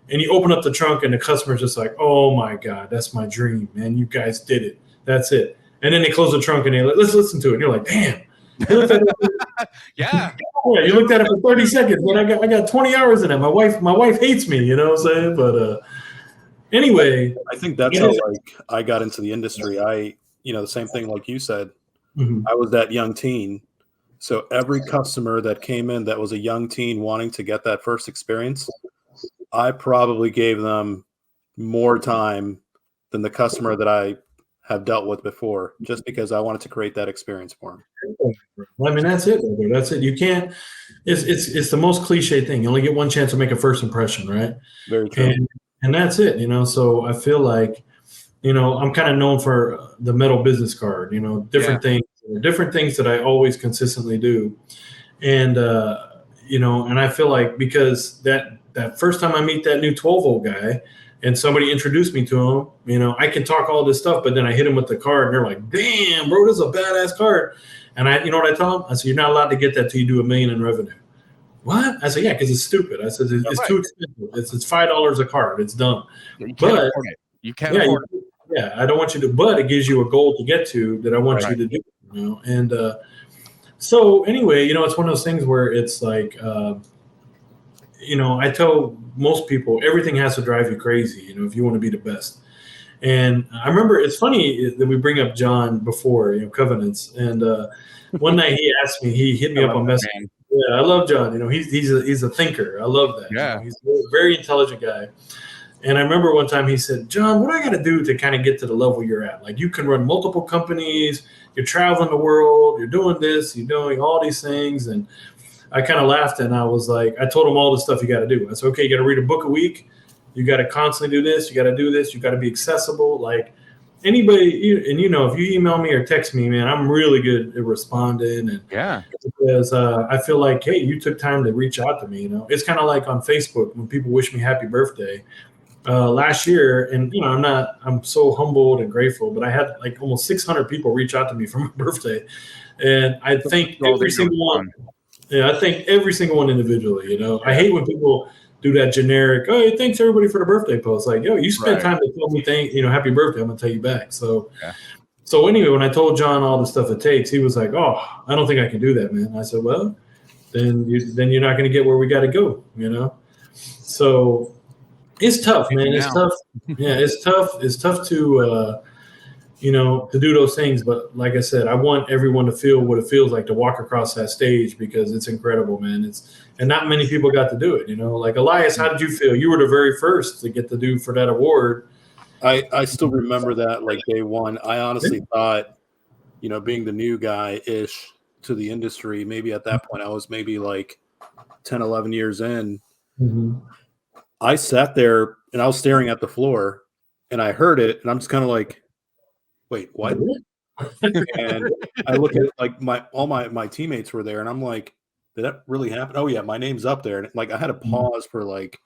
And you open up the trunk and the customer's just like, oh my God, that's my dream, man. You guys did it. That's it. And then they close the trunk and they're like, let's listen to it. And you're like, damn. Yeah. You looked at it for 30 seconds, but I got 20 hours in it. My wife hates me, what I'm saying? But anyway. I think that's how I got into the industry. The same thing like you said. Mm-hmm. I was that young teen. So every customer that came in that was a young teen wanting to get that first experience, I probably gave them more time than the customer that I have dealt with before, just because I wanted to create that experience for them. I mean, that's it. That's it. You can't. It's the most cliche thing. You only get one chance to make a first impression, right? Very true. And that's it. So I feel like, I'm kind of known for the metal business card. Different things that I always consistently do, and and I feel like because that first time I meet that new 12-volt guy, and somebody introduced me to him, I can talk all this stuff, but then I hit him with the card and they're like, damn, bro, this is a badass card. And you know what I tell them? I said, you're not allowed to get that till you do $1 million in revenue. What? I said, yeah, because it's stupid. I said, it's too expensive. It's $5 a card. It's dumb. You can't afford it. You can't afford it. Yeah, I don't want you to, but it gives you a goal to get to that I want you to do. And so anyway, it's one of those things where it's like, I tell most people everything has to drive you crazy, if you want to be the best. And I remember it's funny that we bring up John before, covenants. And one night he asked me, he hit me up on Messenger. Yeah, I love John. He's a thinker. I love that. Yeah. He's a very intelligent guy. And I remember one time he said, John, what do I got to do to kind of get to the level you're at? Like, you can run multiple companies, you're traveling the world, you're doing this, you're doing all these things. And I kind of laughed, and I was like, I told him all the stuff you got to do. I said, okay, you got to read a book a week. You got to constantly do this. You got to do this. You got to be accessible. Like anybody, and if you email me or text me, man, I'm really good at responding. And because I feel like, hey, you took time to reach out to me. It's kind of like on Facebook when people wish me happy birthday. Last year, and I'm so humbled and grateful, but I had like almost 600 people reach out to me for my birthday, and I thank every single one. Yeah, I thank every single one individually. I hate when people do that generic, oh, hey, thanks everybody for the birthday post. Like, yo, you spent time to tell me happy birthday. I'm gonna tell you back. So anyway, when I told John all the stuff it takes, he was like, oh, I don't think I can do that, man. I said, well, then you're not gonna get where we got to go. So. It's tough, man. It's tough. Yeah, it's tough. It's tough to, to do those things. But like I said, I want everyone to feel what it feels like to walk across that stage because it's incredible, man. And not many people got to do it. Like Elias, how did you feel? You were the very first to get to do for that award. I still remember that like day one. I honestly thought, being the new guy-ish to the industry, maybe at that point I was maybe like 10, 11 years in. Mm-hmm. I sat there and I was staring at the floor and I heard it and I'm just kind of like, wait, what? And I look at like all my teammates were there and I'm like, did that really happen? Oh yeah, my name's up there. And like I had to pause for like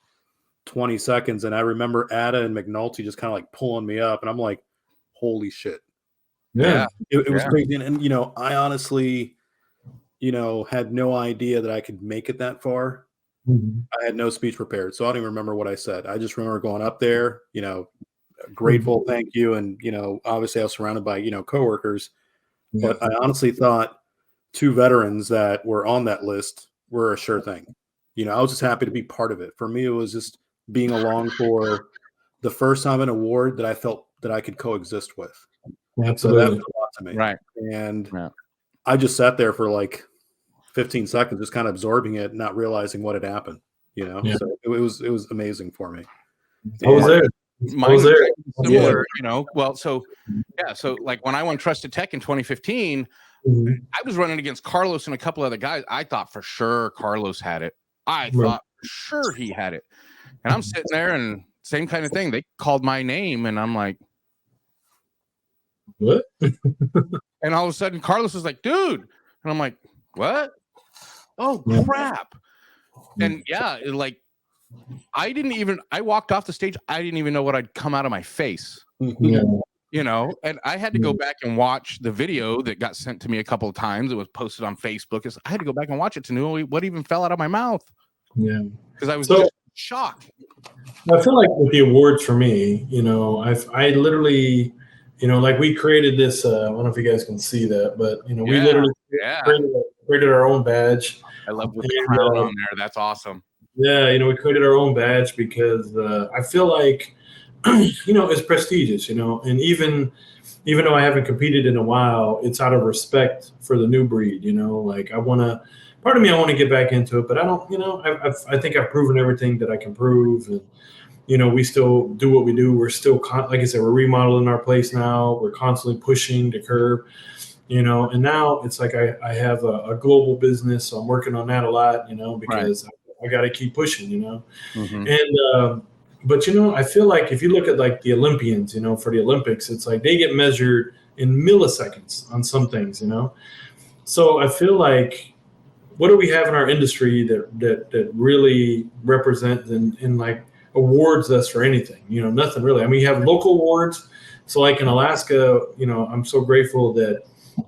20 seconds and I remember Ada and McNulty just kind of like pulling me up and I'm like, holy shit. Yeah. It was crazy. And I honestly, had no idea that I could make it that far. Mm-hmm. I had no speech prepared, so I don't even remember what I said. I just remember going up there, grateful, thank you, and obviously I was surrounded by coworkers. Yeah. But I honestly thought 2 veterans that were on that list were a sure thing. I was just happy to be part of it. For me, it was just being along for the first time an award that I felt that I could coexist with. Absolutely. So that was a lot to me, right? And I just sat there for like 15 seconds, just kind of absorbing it, not realizing what had happened, So it was amazing for me. I was there. Mine was there. Similar, well, so like when I won Trusted Tech in 2015, I was running against Carlos and a couple other guys. I thought for sure Carlos had it. I thought for sure he had it. And I'm sitting there and same kind of thing. They called my name and I'm like, what? And all of a sudden Carlos was like, dude. And I'm like, what? Oh crap. And I walked off the stage. I didn't even know what I'd come out of my face. And I had to go back and watch the video that got sent to me a couple of times. It was posted on Facebook. I had to go back and watch it to know what even fell out of my mouth. Yeah. Because I was just shocked. I feel like with the awards for me, I literally, like we created this, I don't know if you guys can see that, but, we literally created our own badge. I love the crown on there. That's awesome. Yeah, we created our own badge because I feel like, it's prestigious, and even though I haven't competed in a while, it's out of respect for the new breed, like I want to get back into it, but I don't, I think I've proven everything that I can prove. And, we still do what we do. We're still, like I said, we're remodeling our place now. We're constantly pushing the curve. And now it's like I have a global business, so I'm working on that a lot, because I got to keep pushing, Mm-hmm. And but I feel like if you look at like the Olympians, for the Olympics, it's like they get measured in milliseconds on some things, So I feel like what do we have in our industry that really represents and like awards us for anything? Nothing really. I mean, you have local awards. So like in Alaska, I'm so grateful that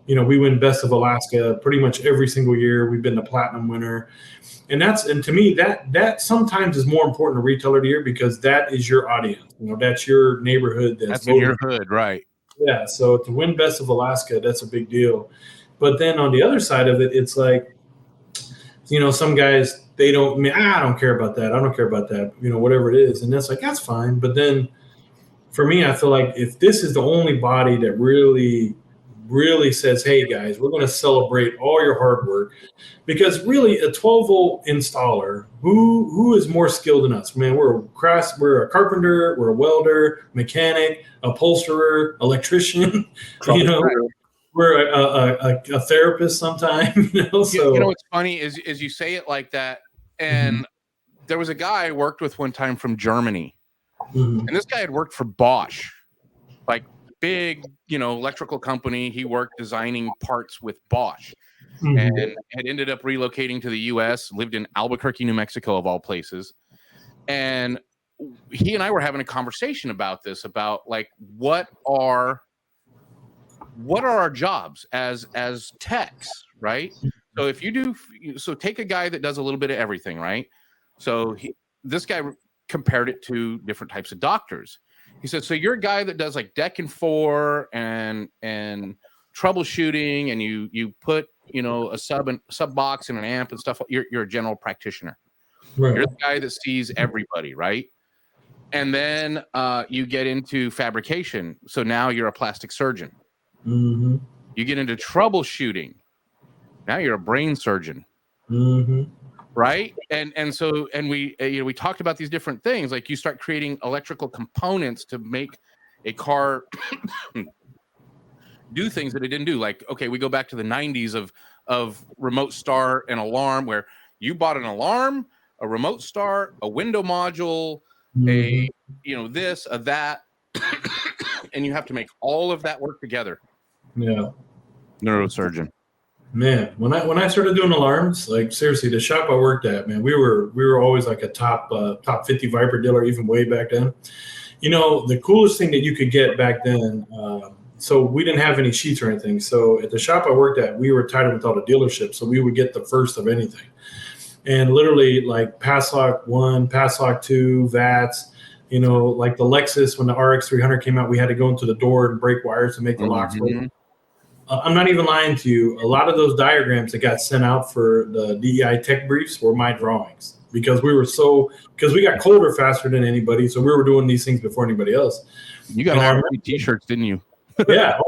we win Best of Alaska pretty much every single year. We've been the platinum winner. And to me, that sometimes is more important to retailer of the year because that is your audience. That's your neighborhood. That's in your hood, right? Yeah. So to win Best of Alaska, that's a big deal. But then on the other side of it, it's like, some guys, I don't care about that. I don't care about that, whatever it is. And that's like, that's fine. But then for me, I feel like if this is the only body that really really says, hey guys, we're going to celebrate all your hard work. Because really, a 12-volt installer, who is more skilled than us? Man, we're a carpenter, we're a welder, mechanic, upholsterer, electrician. You know, we're a therapist sometime. You know, so you know what's funny is you say it like that, and there was a guy I worked with one time from Germany, and this guy had worked for Bosch, like big, you know, electrical company. He worked designing parts with Bosch. And had ended up relocating to the U.S., lived in Albuquerque, New Mexico, of all places. And he and I were having a conversation about this, about like what are our jobs as techs, right? So if you do, so take a guy that does a little bit of everything, right? So this guy compared it to different types of doctors. He said, so you're a guy that does like deck and four and troubleshooting, and you put, you know, a sub box and an amp and stuff. You're a general practitioner. Right. You're the guy that sees everybody, right? And then you get into fabrication. So now you're a plastic surgeon. You get into troubleshooting. Now you're a brain surgeon. Right? And so we you know, we talked about these different things. Like you start creating electrical components to make a car do things that it didn't do. Like, okay, we go back to the 90s of remote start and alarm, where you bought an alarm, a remote start, a window module, a, you know, this, a that, and you have to make all of that work together. Yeah. Neurosurgeon. Man, when I started doing alarms, like seriously, the shop I worked at, man, we were always like a top 50 Viper dealer, even way back then. You know, the coolest thing that you could get back then, so we didn't have any sheets or anything. So at the shop I worked at, we were tied with all the dealerships. So we would get the first of anything. And literally like Passlock 1, Passlock 2, VATS, you know, like the Lexus, when the RX 300 came out, we had to go into the door and break wires to make the locks work. I'm not even lying to you. A lot of those diagrams that got sent out for the DEI tech briefs were my drawings, because we got colder faster than anybody. So we were doing these things before anybody else. You got a lot of t-shirts, didn't you? Yeah.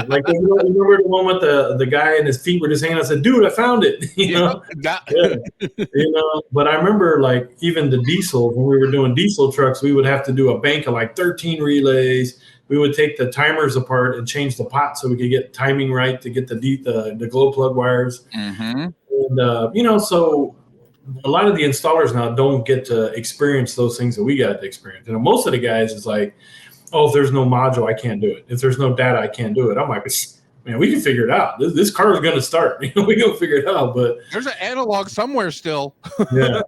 Like, you know, remember the one with the guy and his feet were just hanging out and said, dude, I found it. You know? You know, but I remember like even the diesel, when we were doing diesel trucks, we would have to do a bank of like 13 relays. We would take the timers apart and change the pot so we could get timing right to get the glow plug wires. And, you know, so a lot of the installers now don't get to experience those things that we got to experience. You know, most of the guys is like, oh, if there's no module, I can't do it. If there's no data, I can't do it. I'm like, man, we can figure it out. This car is going to start. You know, we can figure it out. But there's an analog somewhere still. Yeah,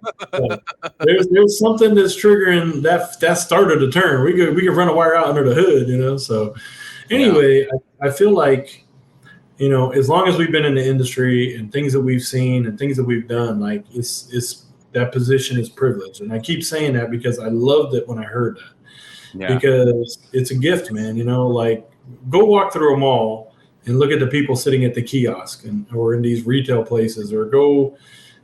there's something that's triggering that starter to turn. We could run a wire out under the hood. You know. So anyway, I feel like, you know, as long as we've been in the industry and things that we've seen and things that we've done, like it's that position is privileged. And I keep saying that because I loved it when I heard that. Yeah. Because it's a gift, man. You know, like go walk through a mall and look at the people sitting at the kiosk or in these retail places, or go,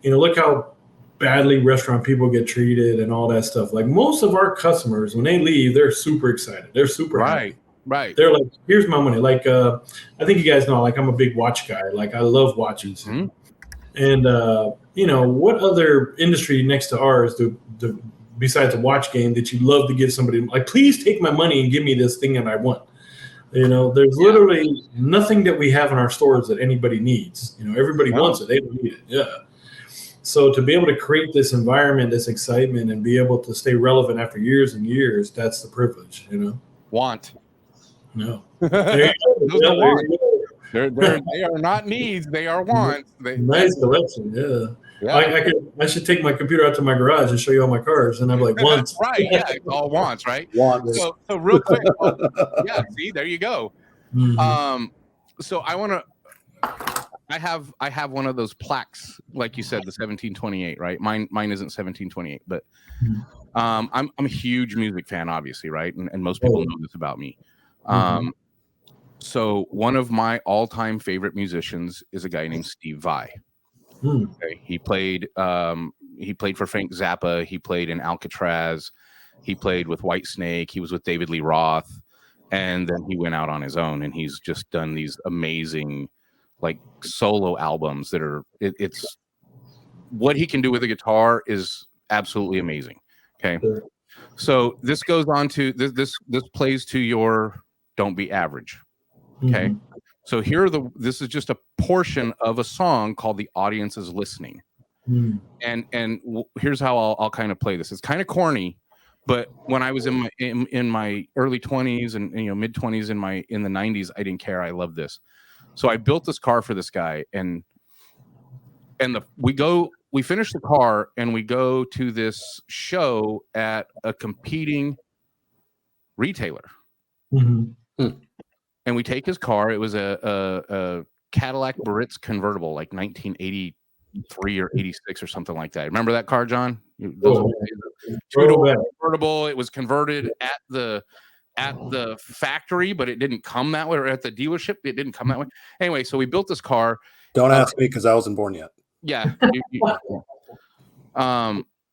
you know, look how badly restaurant people get treated and all that stuff. Like most of our customers, when they leave, they're super excited. They're super happy. Right. They're like, here's my money. Like, I think you guys know, like I'm a big watch guy. Like I love watches. And, you know, what other industry next to ours besides a watch game that you love to give somebody, like, please take my money and give me this thing that I want. You know, there's literally nothing that we have in our stores that anybody needs. You know, everybody wants it. They don't need it. Yeah. So to be able to create this environment, this excitement, and be able to stay relevant after years and years, that's the privilege, you know? Want. No. There you go. They are not needs. They are wants. Nice direction. Yeah. I should take my computer out to my garage and show you all my cars, and I'm like, wants. Right. Yeah. It's all wants, right? Wants. So real quick. Yeah. See, there you go. So I want to. I have one of those plaques, like you said, the 1728, right? Mine isn't 1728, but I'm a huge music fan, obviously, right? And most people know this about me. So one of my all-time favorite musicians is a guy named Steve Vai. Okay. He played for Frank Zappa. He played in Alcatraz. He played with Whitesnake. He was with David Lee Roth. And then he went out on his own, and he's just done these amazing, like, solo albums that are. It's what he can do with a guitar is absolutely amazing. Okay, so this goes on to this plays to your "Don't Be Average." Okay, so this is just a portion of a song called "The Audience Is Listening," and here's how I'll kind of play this. It's kind of corny. But when I was in my early 20s and mid 20s in the 90s, I didn't care. I loved this. So I built this car for this guy, and we finish the car and we go to this show at a competing retailer. And we take his car. It was a Cadillac Baritz convertible, like 1983 or 86 or something like that. Remember that car, John? Two-door convertible. It was converted at the factory, but it didn't come that way, or at the dealership it didn't come that way. Anyway, so we built this car. Don't ask me because I wasn't born yet. Yeah.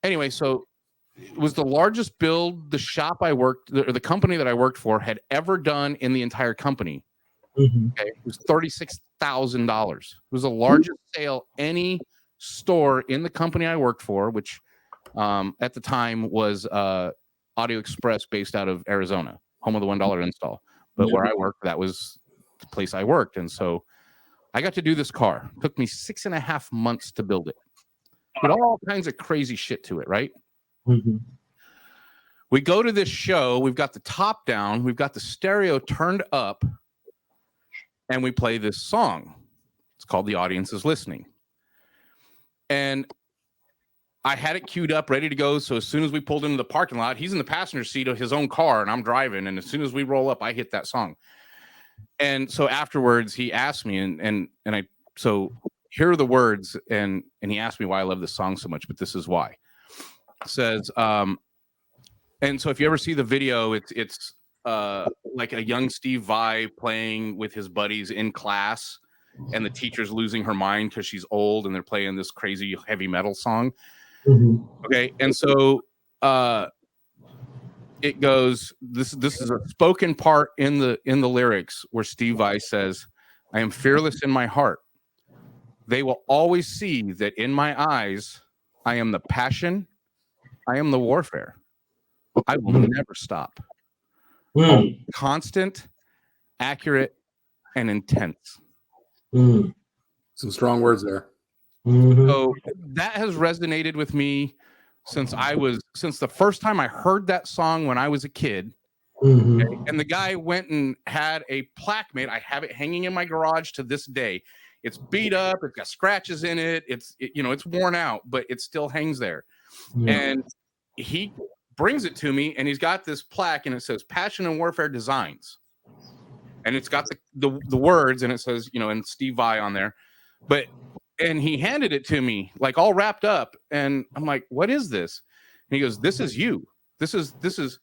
Anyway, so it was the largest build the shop I worked, or the company that I worked for, had ever done in the entire company. Okay, it was $36,000. It was the largest sale any store in the company I worked for, which at the time was Audio Express, based out of Arizona, home of the $1 install. But where I worked, that was the place I worked. And so I got to do this car. It took me 6.5 months to build it. But all kinds of crazy shit to it, right? We go to this show. We've got the top down. We've got the stereo turned up. And we play this song. It's called "The Audience Is Listening." And I had it queued up, ready to go. So as soon as we pulled into the parking lot, he's in the passenger seat of his own car, and I'm driving. And as soon as we roll up, I hit that song. And so afterwards, he asked me, so here are the words, and he asked me why I love this song so much. But this is why. It says, and so if you ever see the video, it's like a young Steve Vai playing with his buddies in class, and the teacher's losing her mind because she's old, and they're playing this crazy heavy metal song. Okay, and so it goes. This is a spoken part in the lyrics where Steve Vai says, "I am fearless in my heart. They will always see that in my eyes, I am the passion. I am the warfare. I will never stop. Constant, accurate, and intense." Some strong words there. So that has resonated with me since the first time I heard that song when I was a kid. Okay? And the guy went and had a plaque made. I have it hanging in my garage to this day. It's beat up. It's got scratches in it. It's worn out, but it still hangs there. And he brings it to me, and he's got this plaque, and it says "Passion and Warfare Designs," and it's got the words, and it says and Steve Vai on there. And he handed it to me like all wrapped up, and I'm like, "What is this?" And he goes, "This is you. This is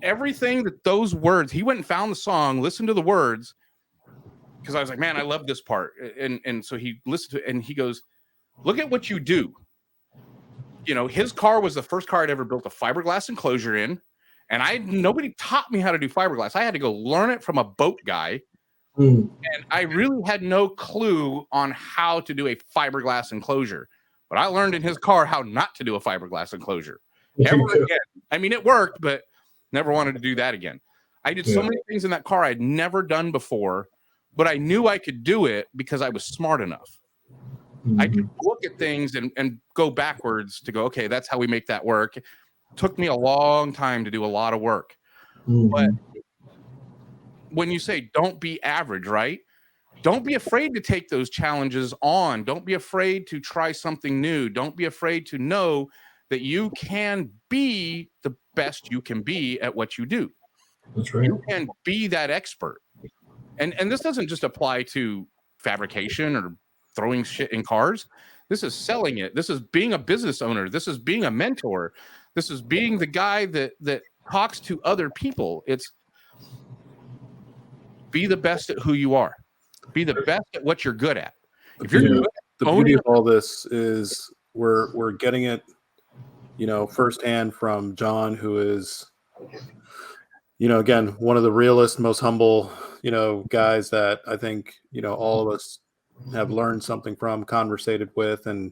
everything that those words." He went and found the song, listened to the words, because I was like, "Man, I love this part." And so he listened to it, and he goes, "Look at what you do." His car was the first car I'd ever built a fiberglass enclosure in, and nobody taught me how to do fiberglass. I had to go learn it from a boat guy, and I really had no clue on how to do a fiberglass enclosure. But I learned in his car how not to do a fiberglass enclosure ever again. I mean, it worked, but never wanted to do that again. I did so many things in that car I'd never done before, but I knew I could do it because I was smart enough. I could look at things and go backwards to go, okay, that's how we make that work. It took me a long time to do a lot of work. But when you say don't be average, right? Don't be afraid to take those challenges on. Don't be afraid to try something new. Don't be afraid to know that you can be the best you can be at what you do. That's right. You can be that expert. And this doesn't just apply to fabrication or throwing shit in cars. This is selling it. This is being a business owner. This is being a mentor. This is being the guy that talks to other people. It's be the best at who you are. Be the best at what you're good at. If you're good at the beauty of all this is we're getting it, firsthand from John, who is again, one of the realest, most humble, guys that I think, all of us have learned something from, conversated with, and,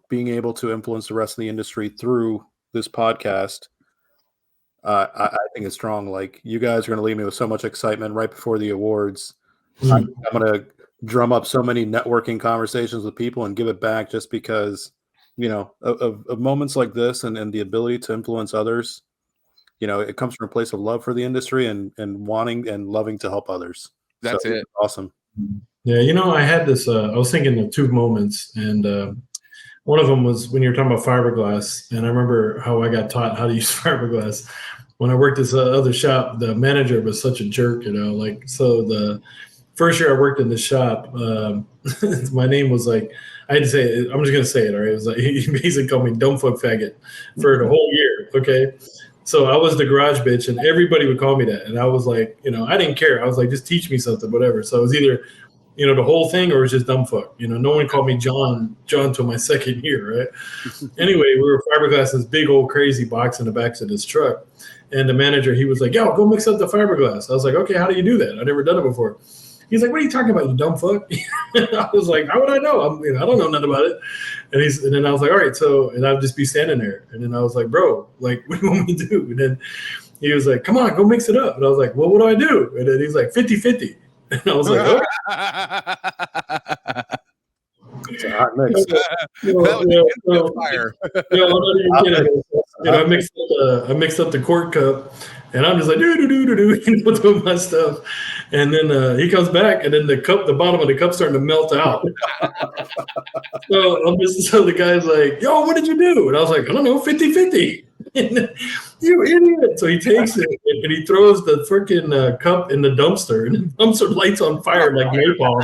being able to influence the rest of the industry through this podcast. I think it's strong. Like, you guys are going to leave me with so much excitement right before the awards. I'm going to drum up so many networking conversations with people and give it back just because, of moments like this and the ability to influence others. It comes from a place of love for the industry and wanting and loving to help others. That's so, it. Awesome. Yeah, I had this. I was thinking of two moments, and one of them was when you were talking about fiberglass, and I remember how I got taught how to use fiberglass. When I worked at this other shop, the manager was such a jerk, so the first year I worked in the shop, my name was like, I had to say it. I'm just going to say it. All right. It was like, he basically called me dumb fuck faggot for the whole year. Okay. So I was the garage bitch and everybody would call me that. And I was like, I didn't care. I was like, just teach me something, whatever. So it was either, the whole thing or it was just dumb fuck. No one called me John till my second year. Right. Anyway, we were fiberglass, this big old crazy box in the back of this truck. And the manager, he was like, yo, go mix up the fiberglass. I was like, okay, how do you do that? I've never done it before. He's like, what are you talking about, you dumb fuck? I was like, how would I know? I don't know nothing about it. And then I was like, all right, and I'd just be standing there. And then I was like, bro, like, what do you want me to do? And then he was like, come on, go mix it up. And I was like, well, what do I do? And then he's like, 50-50. And I was like, oh. It's a hot mix. I mixed up the quart cup, and I'm just like doing my stuff, and then he comes back, and then the bottom of the cup starting to melt out. So the guy's like, "Yo, what did you do?" And I was like, "I don't know, 50-50." You idiot! So he takes it and he throws the freaking cup in the dumpster, and the dumpster lights on fire like napalm.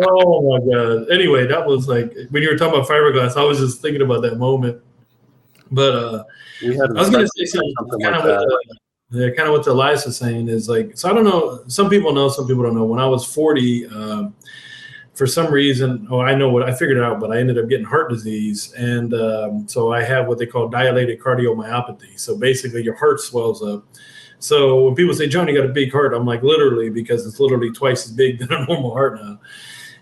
Oh my god! Anyway, that was like when you were talking about fiberglass. I was just thinking about that moment. But I was going to say something kind of what Elias is saying is like. So I don't know. Some people know, some people don't know. When I was 40, for some reason, I figured it out, but I ended up getting heart disease, and so I have what they call dilated cardiomyopathy. So basically, your heart swells up. So when people say, "John, you got a big heart," I'm like, literally, because it's literally twice as big than a normal heart now.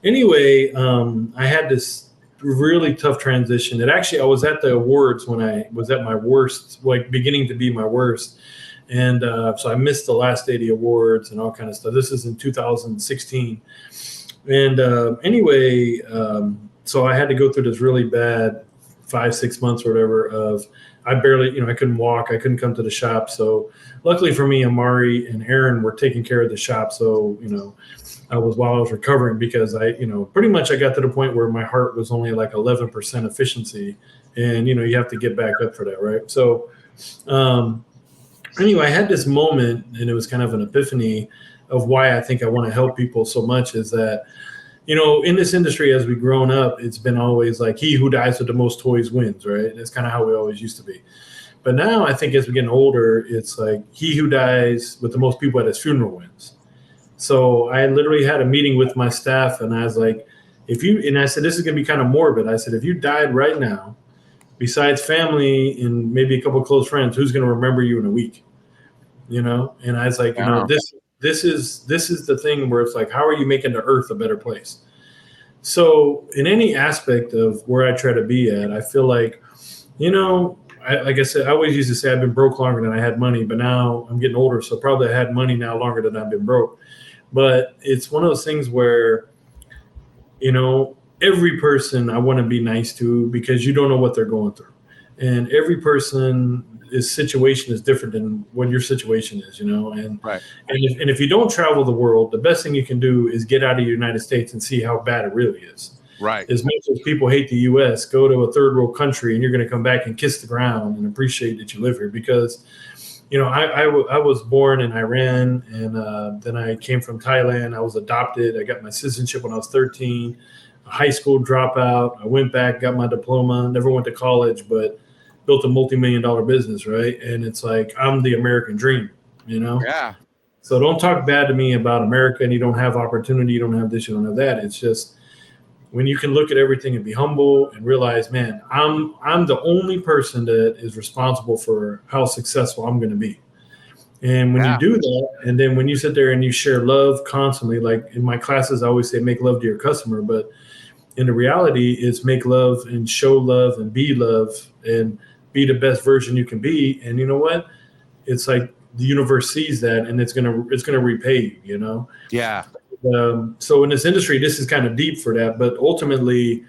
Anyway, I had this really tough transition. I was at the awards when I was at my worst, like beginning to be my worst. And so I missed the last day of the awards and all kind of stuff. This is in 2016. And anyway, so I had to go through this really bad 5-6 months or whatever of I barely, I couldn't walk. I couldn't come to the shop. So luckily for me, Amari and Aaron were taking care of the shop. So, while I was recovering, because pretty much I got to the point where my heart was only like 11% efficiency, and you have to get back up for that, right? So anyway, I had this moment, and it was kind of an epiphany of why I think I want to help people so much. Is that in this industry, as we've grown up, it's been always like he who dies with the most toys wins, right? That's kind of how we always used to be. But now I think as we're getting older, it's like he who dies with the most people at his funeral wins. So I literally had a meeting with my staff, and I was like, and I said, this is going to be kind of morbid. I said, if you died right now, besides family and maybe a couple of close friends, who's going to remember you in a week? And I was like, this is the thing where it's like, how are you making the earth a better place? So in any aspect of where I try to be at, I feel like, like I said, I always used to say I've been broke longer than I had money, but now I'm getting older, so probably I had money now longer than I've been broke. But it's one of those things where, every person I want to be nice to, because you don't know what they're going through. And every person's situation is different than what your situation is, And, right. and if you don't travel the world, the best thing you can do is get out of the United States and see how bad it really is. Right. As much as people hate the U.S., go to a third world country and you're going to come back and kiss the ground and appreciate that you live here, because I was born in Iran, and then I came from Thailand. I was adopted. I got my citizenship when I was 13, a high school dropout. I went back, got my diploma, never went to college, but built a multi-million-dollar business, right? And it's like, I'm the American dream, Yeah. So don't talk bad to me about America and you don't have opportunity, you don't have this, you don't have that. It's just when you can look at everything and be humble and realize, man, I'm the only person that is responsible for how successful I'm going to be. And when Yeah. you do that, and then when you sit there and you share love constantly, like in my classes, I always say make love to your customer, but in the reality, it's make love and show love and be the best version you can be. And you know what? It's like the universe sees that, and it's gonna repay you. You know. Yeah. So in this industry, this is kind of deep for that, but ultimately,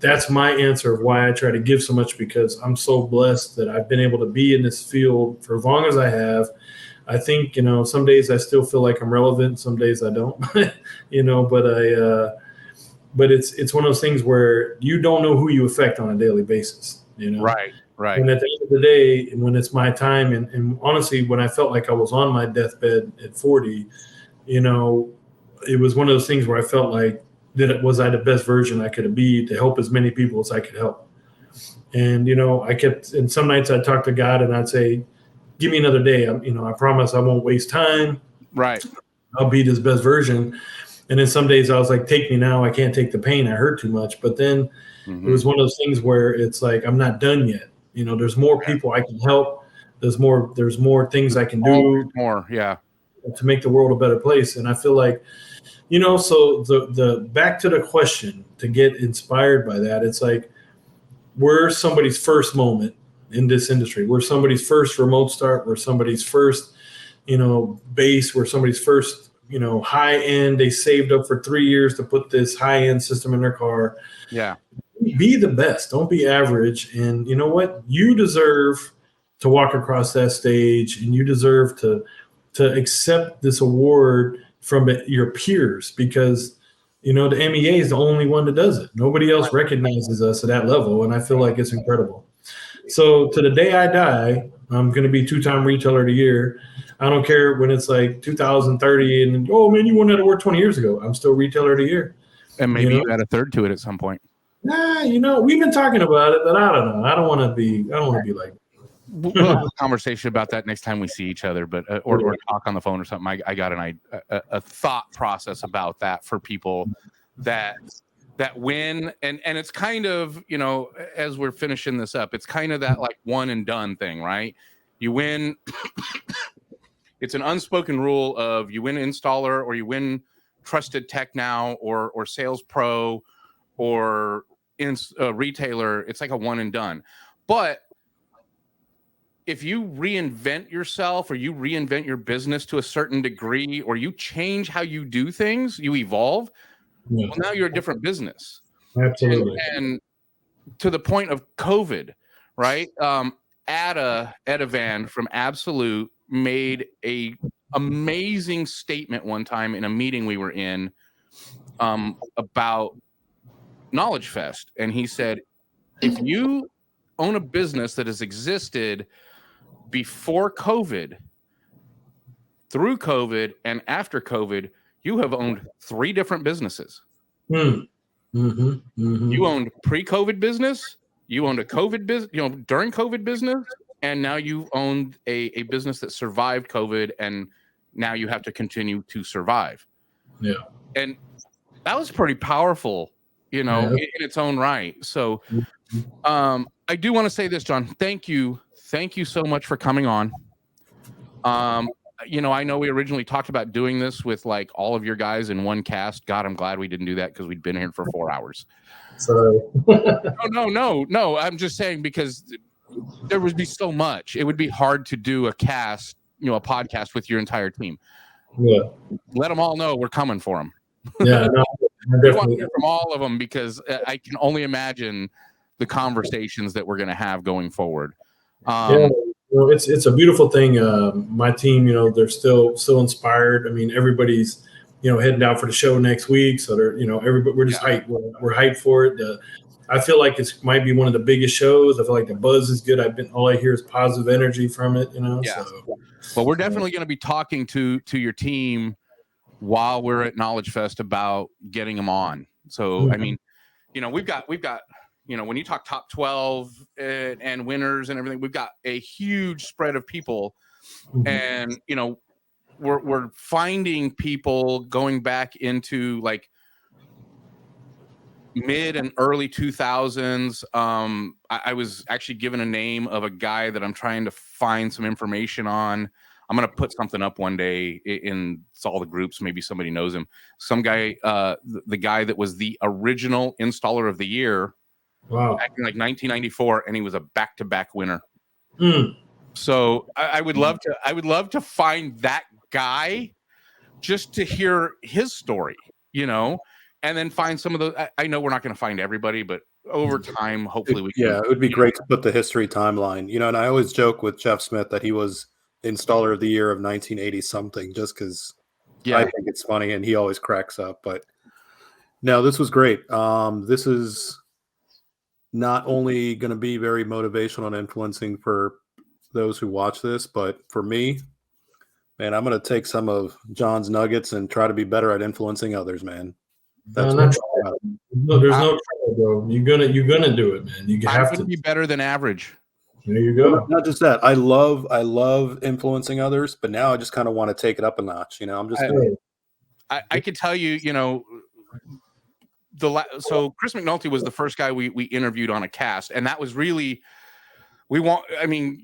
that's my answer of why I try to give so much, because I'm so blessed that I've been able to be in this field for as long as I have. I think, some days I still feel like I'm relevant. Some days I don't, but it's one of those things where you don't know who you affect on a daily basis, Right. Right. And at the end of the day, when it's my time, and honestly, when I felt like I was on my deathbed at 40, it was one of those things where I felt like was I the best version I could be to help as many people as I could help. And, and some nights I'd talk to God and I'd say, give me another day. I promise I won't waste time. Right. I'll be this best version. And then some days I was like, take me now. I can't take the pain. I hurt too much. But then it was one of those things where it's like, I'm not done yet. There's more people I can help. There's more things I can do. Always more. Yeah. To make the world a better place. And I feel like, so the back to the question, to get inspired by that, it's like, we're somebody's first moment in this industry. We're somebody's first remote start. We're somebody's first, base. We're somebody's first, high end. They saved up for 3 years to put this high end system in their car. Yeah. Be the best. Don't be average. And you know what? You deserve to walk across that stage, and you deserve to accept this award from your peers, because the MEA is the only one that does it. Nobody else recognizes us at that level, and I feel like it's incredible. So to the day I die, I'm going to be 2-time retailer of the year. I don't care when it's like 2030 and, oh man, you won that award 20 years ago. I'm still retailer of the year. And maybe you add a third to it at some point. Nah, we've been talking about it, but I don't know. I don't want to be like. We'll have a conversation about that next time we see each other, but or talk on the phone or something. I got a thought process about that for people that win, and it's kind of, as we're finishing this up, it's kind of that like one and done thing, right? You win. It's an unspoken rule of you win installer, or you win trusted tech now, or sales pro, or retailer. It's like a one and done. But if you reinvent yourself, or you reinvent your business to a certain degree, or you change how you do things, you evolve. Yeah. Well, now you're a different business. Absolutely. And to the point of COVID, right? Adavan from Absolute made a amazing statement one time in a meeting we were in about Knowledge Fest. And he said, if you own a business that has existed before COVID, through COVID, and after COVID, you have owned 3 different businesses. You owned pre-COVID business, you owned a COVID business, during COVID business, and now you've owned a business that survived COVID, and now you have to continue to survive. Yeah. And that was pretty powerful, in its own right. So I do want to say this, John. Thank you so much for coming on. I know we originally talked about doing this with like all of your guys in one cast. God, I'm glad we didn't do that, because we'd been here for 4 hours. Sorry. No. I'm just saying, because there would be so much. It would be hard to do a cast, a podcast with your entire team. Yeah. Let them all know we're coming for them. Yeah. No, we want to hear from all of them, because I can only imagine the conversations that we're going to have going forward. It's a beautiful thing. My team, they're still inspired. I mean, everybody's, heading out for the show next week. So they're, everybody, we're just hyped. We're hyped for it. I feel like it might be one of the biggest shows. I feel like the buzz is good. All I hear is positive energy from it, Yeah. So. Well, we're definitely going to be talking to your team while we're at Knowledge Fest about getting them on. So, I mean, we've got, when you talk top 12 and winners and everything, we've got a huge spread of people. And, we're finding people going back into like mid and early 2000s. I was actually given a name of a guy that I'm trying to find some information on. I'm gonna put something up one day in all the groups. Maybe somebody knows him. Some guy, the guy that was the original installer of the year, back in like 1994, and he was a back-to-back winner. So I would love to. I would love to find that guy just to hear his story, and then find some of those. I know we're not going to find everybody, but over time, hopefully we can. Yeah, it would be great to put the history timeline, and I always joke with Jeff Smith that he was installer of the year of 1980 something, just because I think it's funny and he always cracks up. But no, this was great. This is not only going to be very motivational and influencing for those who watch this, but for me, man, I'm going to take some of John's nuggets and try to be better at influencing others, man. That's there's no trouble, bro. You're gonna do it, man. You have to be better than average. There you go. Not just that. I love influencing others, but now I just kind of want to take it up a notch. I'm just. I can tell you, so Chris McNulty was the first guy we interviewed on a cast, and that was really.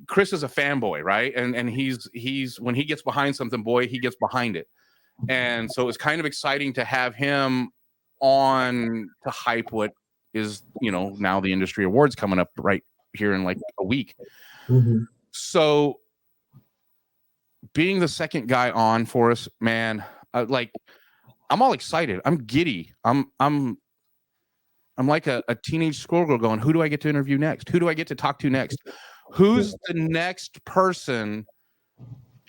Chris is a fanboy, right? And he's when he gets behind something, boy, he gets behind it. And so it's kind of exciting to have him on to hype what is, now the industry awards coming up right here in like a week. Mm-hmm. So being the second guy on for us, man, I'm all excited. I'm giddy. I'm like a teenage schoolgirl going, who do I get to interview next? Who do I get to talk to next? Who's the next person?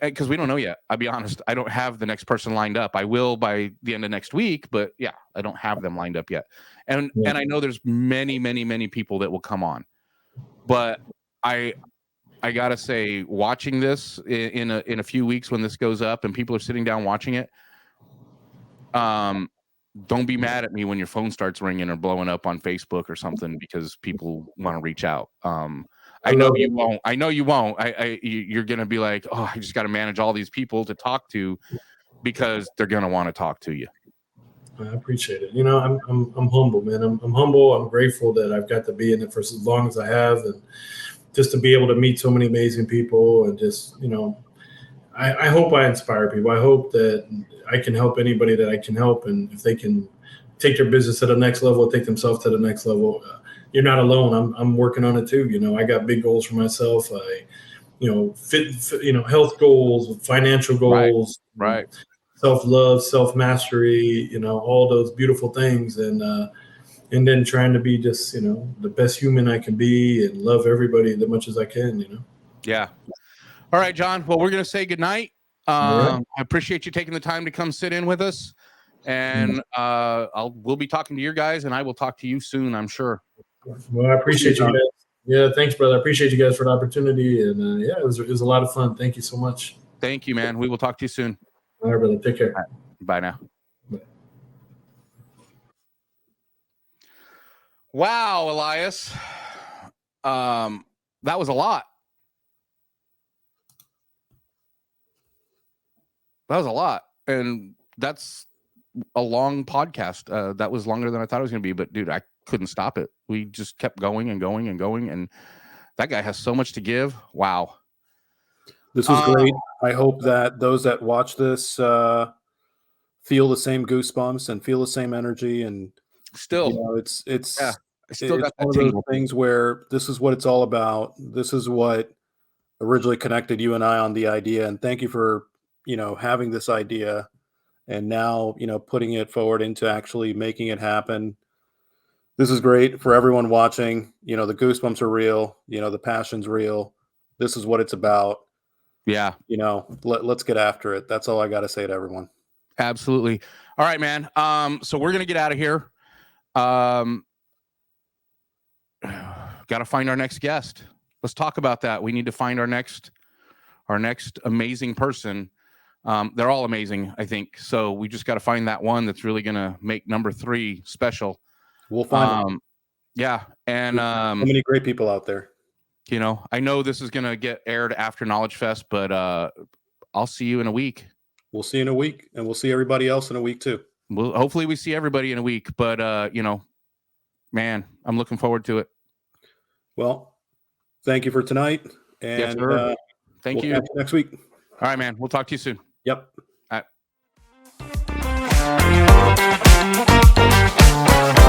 Because we don't know yet. I'll be honest. I don't have the next person lined up. I will by the end of next week, but yeah, I don't have them lined up yet. And I know there's many, many, many people that will come on. But I gotta say, watching this in a few weeks when this goes up and people are sitting down watching it, don't be mad at me when your phone starts ringing or blowing up on Facebook or something because people want to reach out. I know you won't. I know you won't. You're gonna be like, oh, I just got to manage all these people to talk to because they're gonna want to talk to you. I appreciate it. I'm humble, man. I'm humble. I'm grateful that I've got to be in it for as long as I have, and just to be able to meet so many amazing people, and just I hope I inspire people. I hope that I can help anybody that I can help, and if they can take their business to the next level, take themselves to the next level. You're not alone. I'm working on it too. I got big goals for myself. Health goals, financial goals, right. Self-love, self-mastery, all those beautiful things. And then trying to be just, the best human I can be and love everybody as much as I can, Yeah. All right, John. Well, we're going to say goodnight. Right. I appreciate you taking the time to come sit in with us. And we'll be talking to your guys, and I will talk to you soon, I'm sure. Well, I appreciate you guys. Yeah, thanks, brother. I appreciate you guys for the opportunity. And it was a lot of fun. Thank you so much. Thank you, man. We will talk to you soon. All right, brother. Take care. Right. Bye now. Bye. Wow, Elias. That was a lot. That was a lot. And that's a long podcast. That was longer than I thought it was going to be. But, dude, I couldn't stop it. We just kept going and going and going. And that guy has so much to give. Wow. This was great. I hope that those that watch this feel the same goosebumps and feel the same energy. And still, it's I still got that one of those things where this is what it's all about. This is what originally connected you and I on the idea. And thank you for, having this idea and now, putting it forward into actually making it happen. This is great for everyone watching. The goosebumps are real. The passion's real. This is what it's about. Yeah. Let's get after it. That's all I got to say to everyone. Absolutely. All right, man. So we're going to get out of here. Got to find our next guest. Let's talk about that. We need to find our next amazing person. They're all amazing, I think. So we just got to find that one that's really going to make number 3 special. We'll find them. Yeah. And so many great people out there. I know this is going to get aired after Knowledge Fest, but I'll see you in a week. We'll see you in a week, and we'll see everybody else in a week too. Hopefully we see everybody in a week, but man, I'm looking forward to it. Well, thank you for tonight, and yes, thank you. Catch you next week. All right, man. We'll talk to you soon. Yep. All right.